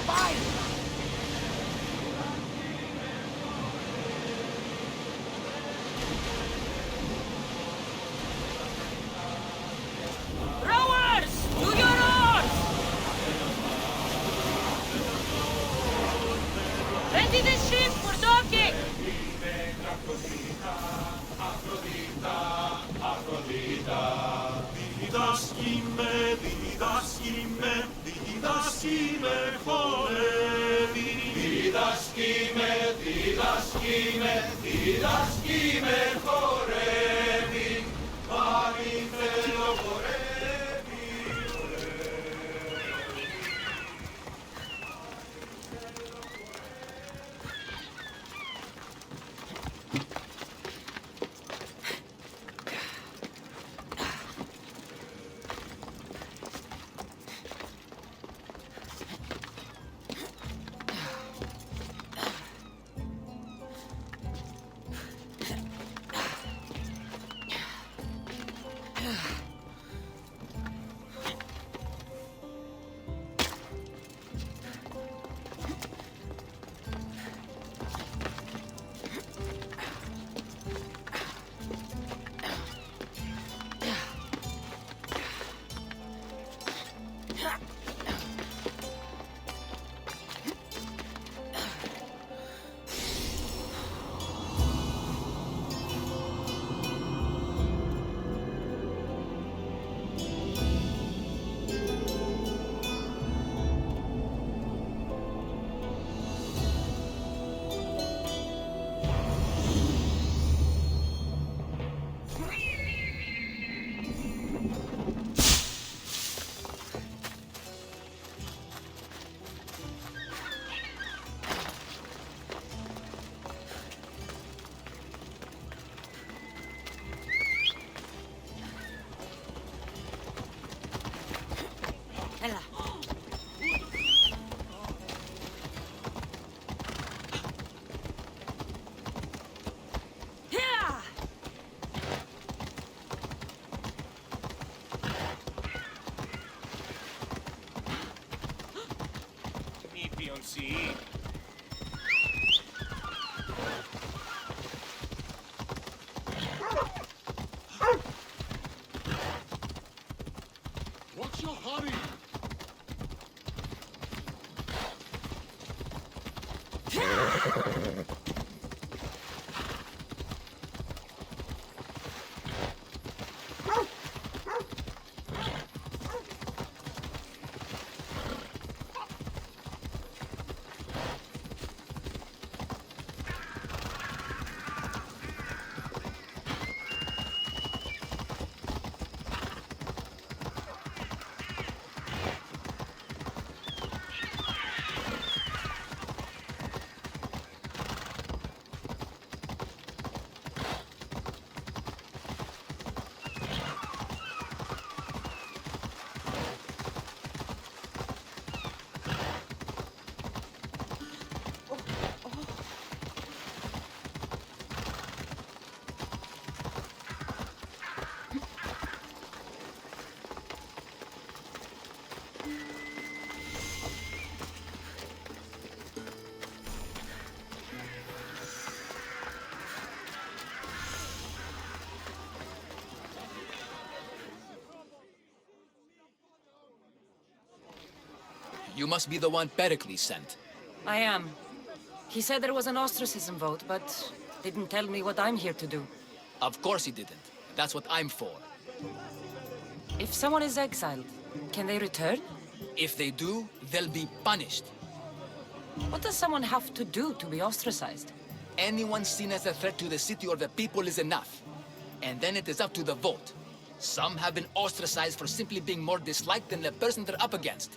[SPEAKER 3] Fight!
[SPEAKER 19] Rowers! To your oars! Ready the ship for docking!
[SPEAKER 13] See?
[SPEAKER 3] What's your hurry?
[SPEAKER 7] You must be the one Pericles sent.
[SPEAKER 11] I am. He said there was an ostracism vote, but didn't tell me what I'm here to do.
[SPEAKER 7] Of course he didn't. That's what I'm for.
[SPEAKER 11] If someone is exiled, can they return?
[SPEAKER 7] If they do, they'll be punished.
[SPEAKER 11] What does someone have to do to be ostracized?
[SPEAKER 7] Anyone seen as a threat to the city or the people is enough. And then it is up to the vote. Some have been ostracized for simply being more disliked than the person they're up against.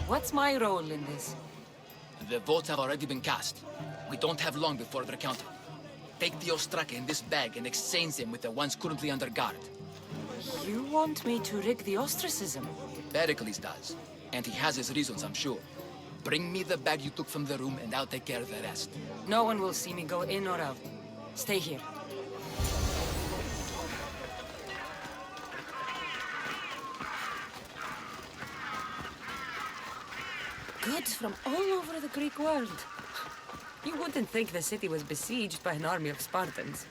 [SPEAKER 11] What's my role in this?
[SPEAKER 7] The votes have already been cast. We don't have long before they're counted. Take the ostraka in this bag and exchange them with the ones currently under guard.
[SPEAKER 11] You want me to rig the ostracism?
[SPEAKER 7] Pericles does. And he has his reasons, I'm sure. Bring me the bag you took from the room and I'll take care of the rest.
[SPEAKER 11] No one will see me go in or out. Stay here. goods from all over the Greek world. You wouldn't think the city was besieged by an army of Spartans.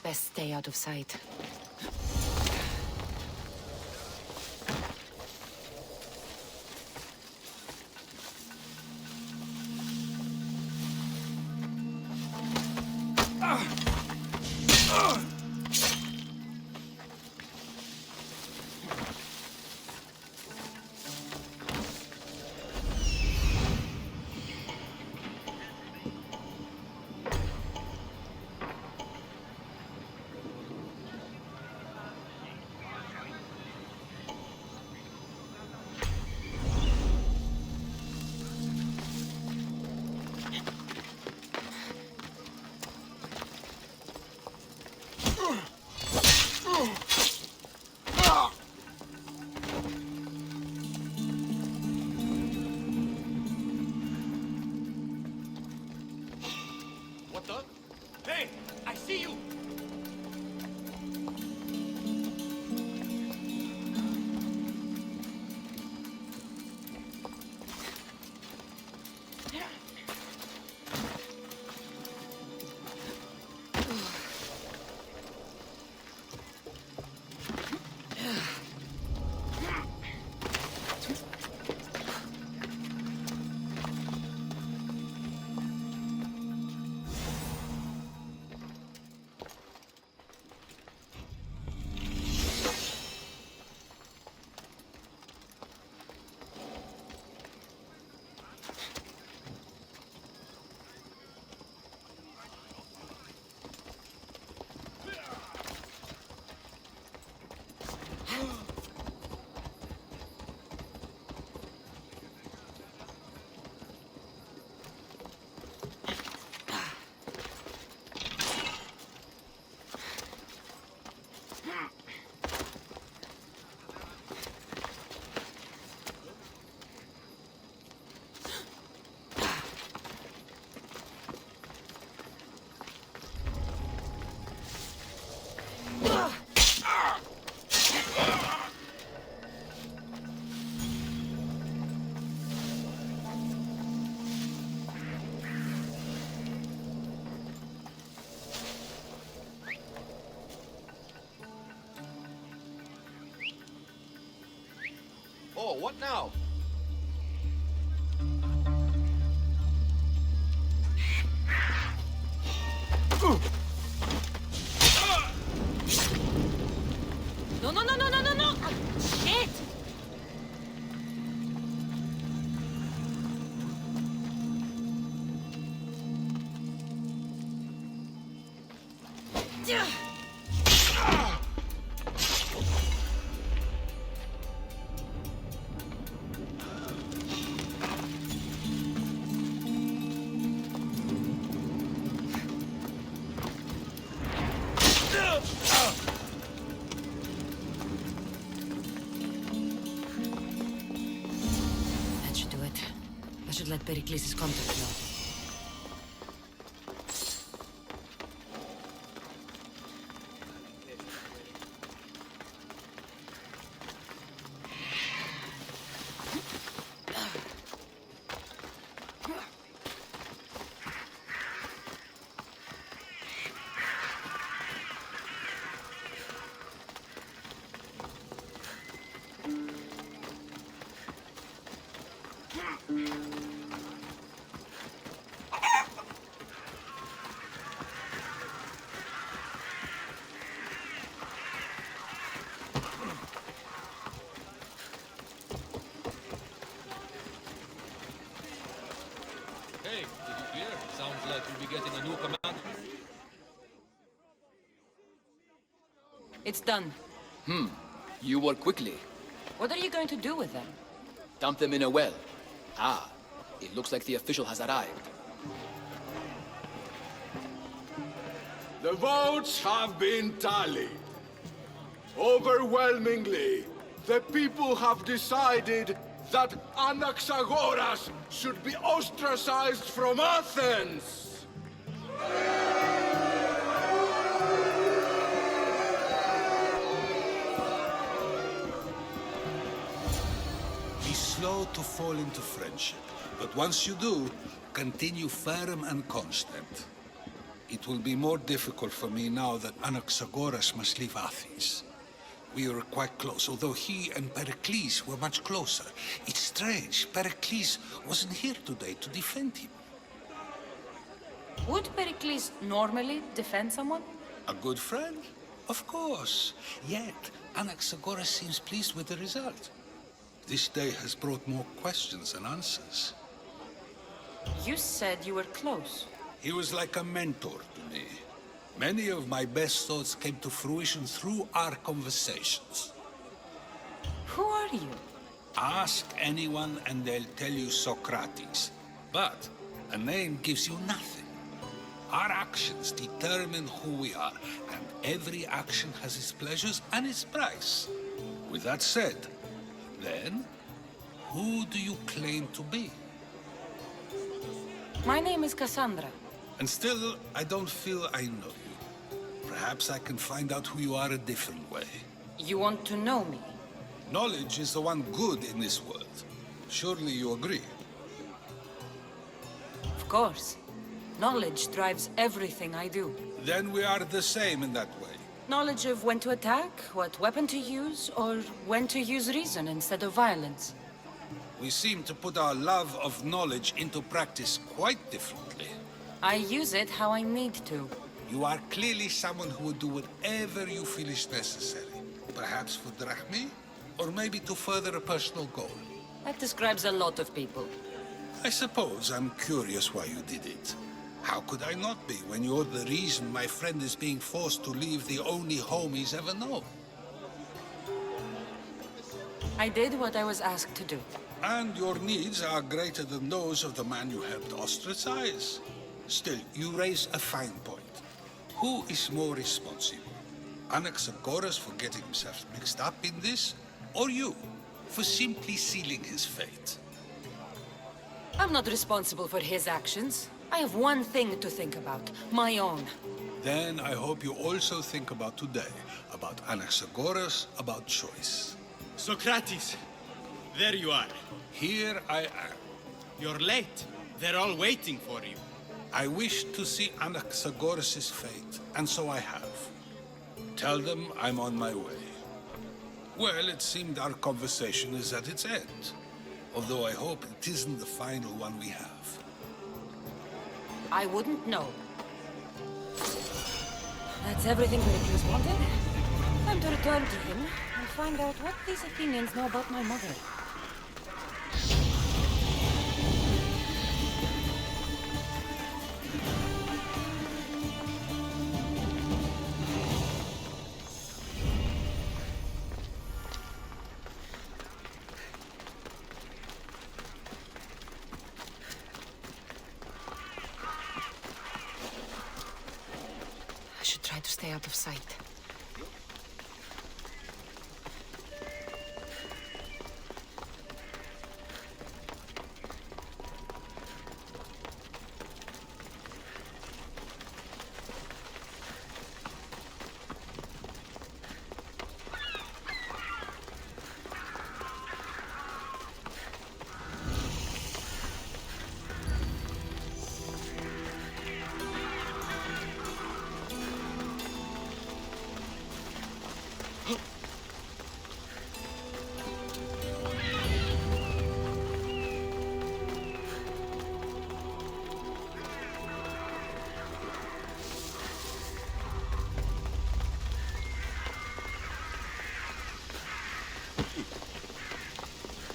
[SPEAKER 11] Best stay out of sight.
[SPEAKER 3] What the? Hey, I see you!
[SPEAKER 9] Oh, what now?
[SPEAKER 11] No, no, no, no, no, no, no! Shit! That should do it. I should let Pericles' contact know.
[SPEAKER 9] Hey, did you hear? Sounds like you'll be getting a new command.
[SPEAKER 11] It's done.
[SPEAKER 7] You work quickly.
[SPEAKER 11] What are you going to do with them?
[SPEAKER 7] Dump them in a well. Ah, it looks like the official has arrived.
[SPEAKER 22] The votes have been tallied. Overwhelmingly,
[SPEAKER 17] The people have decided that Anaxagoras should be ostracized from Athens!
[SPEAKER 10] Be slow to fall into friendship, but once you do, continue firm and constant. It will be more difficult for me now that Anaxagoras must leave Athens. We were quite close, although he and Pericles were much closer. It's strange, Pericles wasn't here today to defend him.
[SPEAKER 11] Would Pericles normally defend someone?
[SPEAKER 10] A good friend? Of course. Yet, Anaxagoras seems pleased with the result. This day has brought more questions than answers.
[SPEAKER 11] You said you were close.
[SPEAKER 10] He was like a mentor to me. Many of my best thoughts came to fruition through our conversations.
[SPEAKER 11] Who are you?
[SPEAKER 10] Ask anyone and they'll tell you Socrates. But a name gives you nothing. Our actions determine who we are, and every action has its pleasures and its price. With that said, then, who do you claim to be?
[SPEAKER 11] My name is Kassandra.
[SPEAKER 10] And still, I don't feel I know you. Perhaps I can find out who you are a different way.
[SPEAKER 11] You want to know me?
[SPEAKER 10] Knowledge is the one good in this world. Surely you agree?
[SPEAKER 11] Of course. Knowledge drives everything I do.
[SPEAKER 10] Then we are the same in that way.
[SPEAKER 11] Knowledge of when to attack, what weapon to use, or when to use reason instead of violence.
[SPEAKER 10] We seem to put our love of knowledge into practice quite differently.
[SPEAKER 11] I use it how I need to.
[SPEAKER 10] You are clearly someone who would do whatever you feel is necessary. Perhaps for drachmae, or maybe to further a personal goal.
[SPEAKER 11] That describes a lot of people.
[SPEAKER 10] I suppose I'm curious why you did it. How could I not be when you're the reason my friend is being forced to leave the only home he's ever known?
[SPEAKER 11] I did what I was asked to do.
[SPEAKER 10] And your needs are greater than those of the man you helped ostracize. Still, you raise a fine point. Who is more responsible? Anaxagoras for getting himself mixed up in this? Or you, for simply sealing his fate?
[SPEAKER 11] I'm not responsible for his actions. I have one thing to think about, my own.
[SPEAKER 10] Then I hope you also think about today, about Anaxagoras, about choice.
[SPEAKER 21] Socrates, there you are.
[SPEAKER 10] Here I am.
[SPEAKER 21] You're late. They're all waiting for you.
[SPEAKER 10] I wish to see Anaxagoras' fate, and so I have. Tell them I'm on my way. Well, it seemed our conversation is at its end. Although I hope it isn't the final one we have.
[SPEAKER 11] I wouldn't know. That's everything Pericles wanted. Time to return to him and find out what these Athenians know about my mother. I should try to stay out of sight.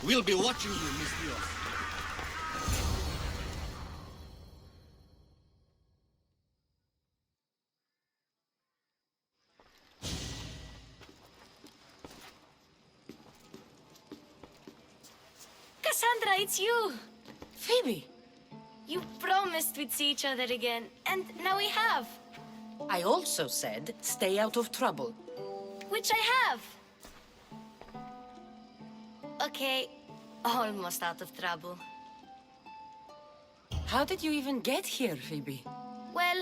[SPEAKER 21] We'll be watching you, Miss Dios.
[SPEAKER 19] Kassandra, it's you!
[SPEAKER 11] Phoebe!
[SPEAKER 19] You promised we'd see each other again, and now we have.
[SPEAKER 11] I also said, stay out of trouble.
[SPEAKER 19] Which I have. Okay, almost out of trouble.
[SPEAKER 11] How did you even get here, Phoebe?
[SPEAKER 19] Well,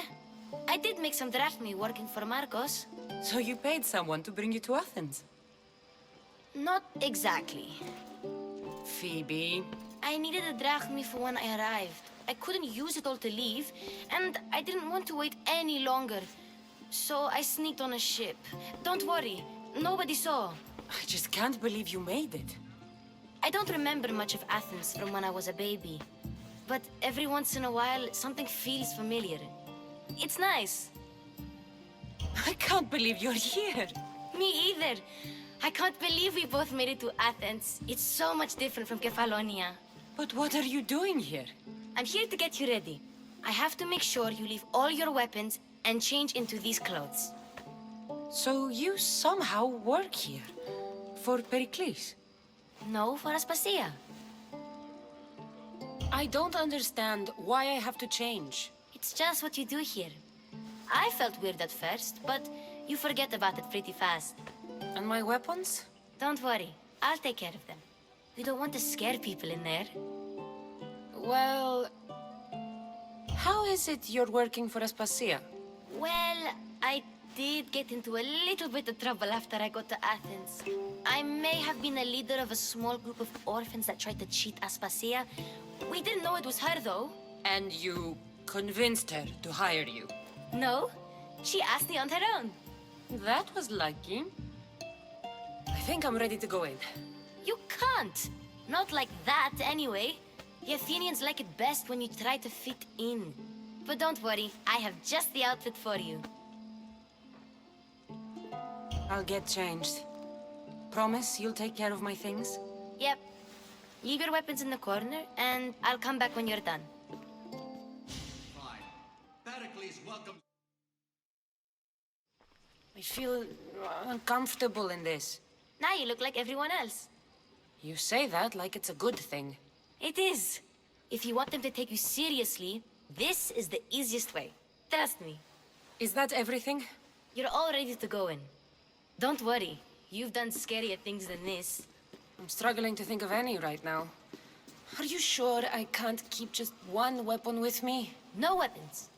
[SPEAKER 19] I did make some drachmae working for Marcos.
[SPEAKER 11] So you paid someone to bring you to Athens?
[SPEAKER 19] Not exactly.
[SPEAKER 11] Phoebe...
[SPEAKER 19] I needed a drachmae for when I arrived. I couldn't use it all to leave, and I didn't want to wait any longer. So I sneaked on a ship. Don't worry, nobody saw.
[SPEAKER 11] I just can't believe you made it.
[SPEAKER 19] I don't remember much of Athens from when I was a baby. But every once in a while, something feels familiar. It's nice.
[SPEAKER 11] I can't believe you're here.
[SPEAKER 19] Me either. I can't believe we both made it to Athens. It's so much different from Kefalonia.
[SPEAKER 11] But what are you doing here?
[SPEAKER 19] I'm here to get you ready. I have to make sure you leave all your weapons and change into these clothes.
[SPEAKER 11] So you somehow work here? For Pericles?
[SPEAKER 19] No, for Aspasia.
[SPEAKER 11] I don't understand why I have to change.
[SPEAKER 19] It's just what you do here. I felt weird at first, but you forget about it pretty fast.
[SPEAKER 11] And my weapons?
[SPEAKER 19] Don't worry, I'll take care of them. We don't want to scare people in there.
[SPEAKER 11] Well... How is it you're working for Aspasia?
[SPEAKER 19] Well, I did get into a little bit of trouble after I got to Athens. I may have been a leader of a small group of orphans that tried to cheat Aspasia. We didn't know it was her, though.
[SPEAKER 11] And you convinced her to hire you?
[SPEAKER 19] No, she asked me on her own.
[SPEAKER 11] That was lucky. I think I'm ready to go in.
[SPEAKER 19] You can't. Not like that, anyway. The Athenians like it best when you try to fit in. But don't worry, I have just the outfit for you.
[SPEAKER 11] I'll get changed. Promise you'll take care of my things?
[SPEAKER 19] Yep. Leave your weapons in the corner, and I'll come back when you're done.
[SPEAKER 13] Fine. Pericles welcomes...
[SPEAKER 11] I feel uncomfortable in this.
[SPEAKER 19] Now you look like everyone else.
[SPEAKER 11] You say that like it's a good thing.
[SPEAKER 19] It is. If you want them to take you seriously, this is the easiest way. Trust me.
[SPEAKER 11] Is that everything?
[SPEAKER 19] You're all ready to go in. Don't worry. You've done scarier things than this.
[SPEAKER 11] I'm struggling to think of any right now. Are you sure I can't keep just one weapon with me?
[SPEAKER 19] No weapons.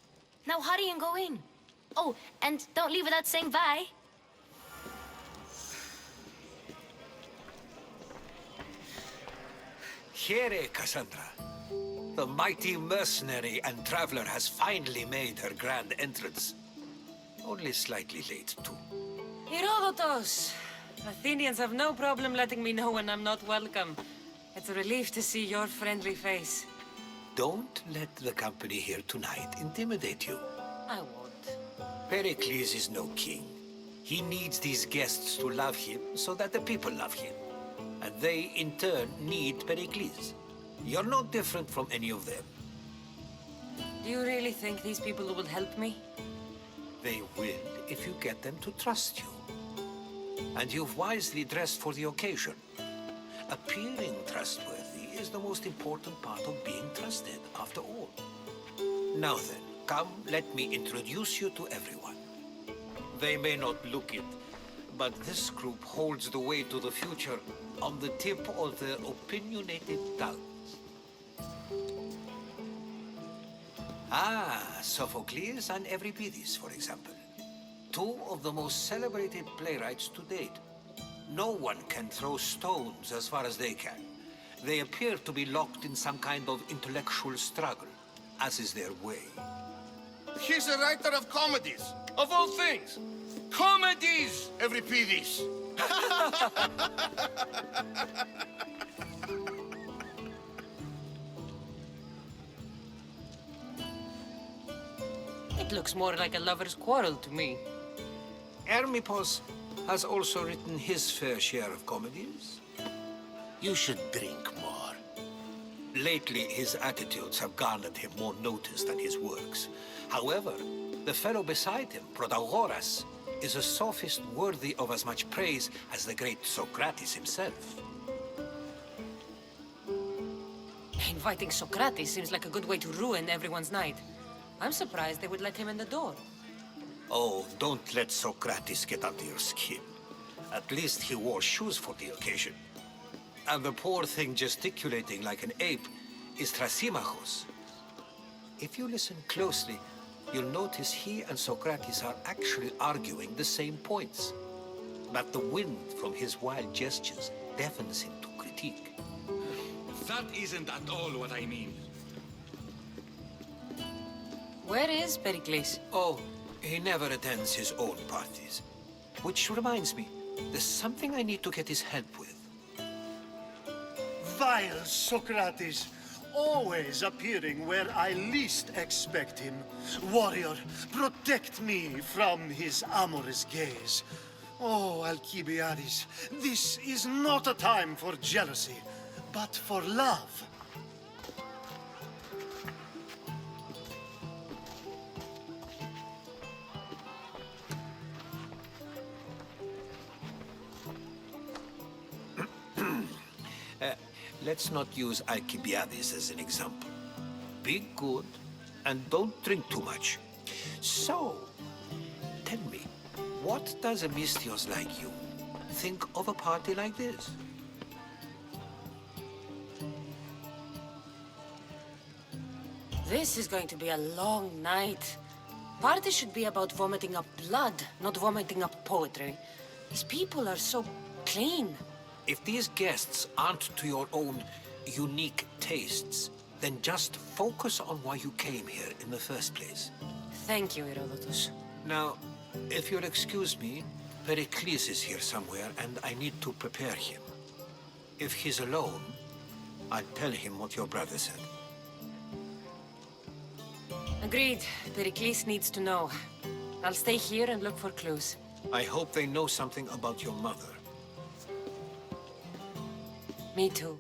[SPEAKER 19] Now hurry and go in. Oh, and don't leave without saying bye.
[SPEAKER 2] Here, Kassandra. The mighty mercenary and traveler has finally made her grand entrance. Only slightly late, too.
[SPEAKER 11] Herodotus! Athenians have no problem letting me know when I'm not welcome. It's a relief to see your friendly face.
[SPEAKER 2] Don't let the company here tonight intimidate you.
[SPEAKER 11] I won't.
[SPEAKER 2] Pericles is no king. He needs these guests to love him so that the people love him. And they, in turn, need Pericles. You're no different from any of them.
[SPEAKER 11] Do you really think these people will help me?
[SPEAKER 2] They will if you get them to trust you. And you've wisely dressed for the occasion. Appearing trustworthy is the most important part of being trusted, after all. Now then, come, let me introduce you to everyone. They may not look it, but this group holds the way to the future on the tip of their opinionated tongues. Ah, Sophocles and Euripides, for example. Two of the most celebrated playwrights to date. No one can throw stones as far as they can. They appear to be locked in some kind of intellectual struggle, as is their way.
[SPEAKER 16] He's a writer of comedies, of all things. Comedies, Euripides!
[SPEAKER 11] It looks more like a lover's quarrel to me.
[SPEAKER 2] Hermippos has also written his fair share of comedies.
[SPEAKER 4] You should drink more.
[SPEAKER 2] Lately, his attitudes have garnered him more notice than his works. However, the fellow beside him, Protagoras, is a sophist worthy of as much praise as the great Socrates himself.
[SPEAKER 11] Inviting Socrates seems like a good way to ruin everyone's night. I'm surprised they would let him in the door.
[SPEAKER 2] Oh, don't let Socrates get under your skin. At least he wore shoes for the occasion. And the poor thing gesticulating like an ape is Thrasymachos. If you listen closely, you'll notice he and Socrates are actually arguing the same points. But the wind from his wild gestures deafens him to critique.
[SPEAKER 12] That isn't at all what I mean.
[SPEAKER 11] Where is Pericles?
[SPEAKER 2] Oh, he never attends his own parties. Which reminds me, there's something I need to get his help with.
[SPEAKER 5] Vile Socrates, always appearing where I least expect him. Warrior, protect me from his amorous gaze. Oh, Alcibiades, this is not a time for jealousy, but for love.
[SPEAKER 2] Let's not use Alcibiades as an example. Be good, and don't drink too much. So, tell me, what does a Mystios like you think of a party like this?
[SPEAKER 11] This is going to be a long night. Party should be about vomiting up blood, not vomiting up poetry. These people are so clean.
[SPEAKER 2] If these guests aren't to your own unique tastes, then just focus on why you came here in the first place.
[SPEAKER 11] Thank you, Herodotus.
[SPEAKER 2] Now, if you'll excuse me, Pericles is here somewhere, and I need to prepare him. If he's alone, I'll tell him what your brother said.
[SPEAKER 11] Agreed. Pericles needs to know. I'll stay here and look for clues.
[SPEAKER 2] I hope they know something about your mother.
[SPEAKER 11] Me too.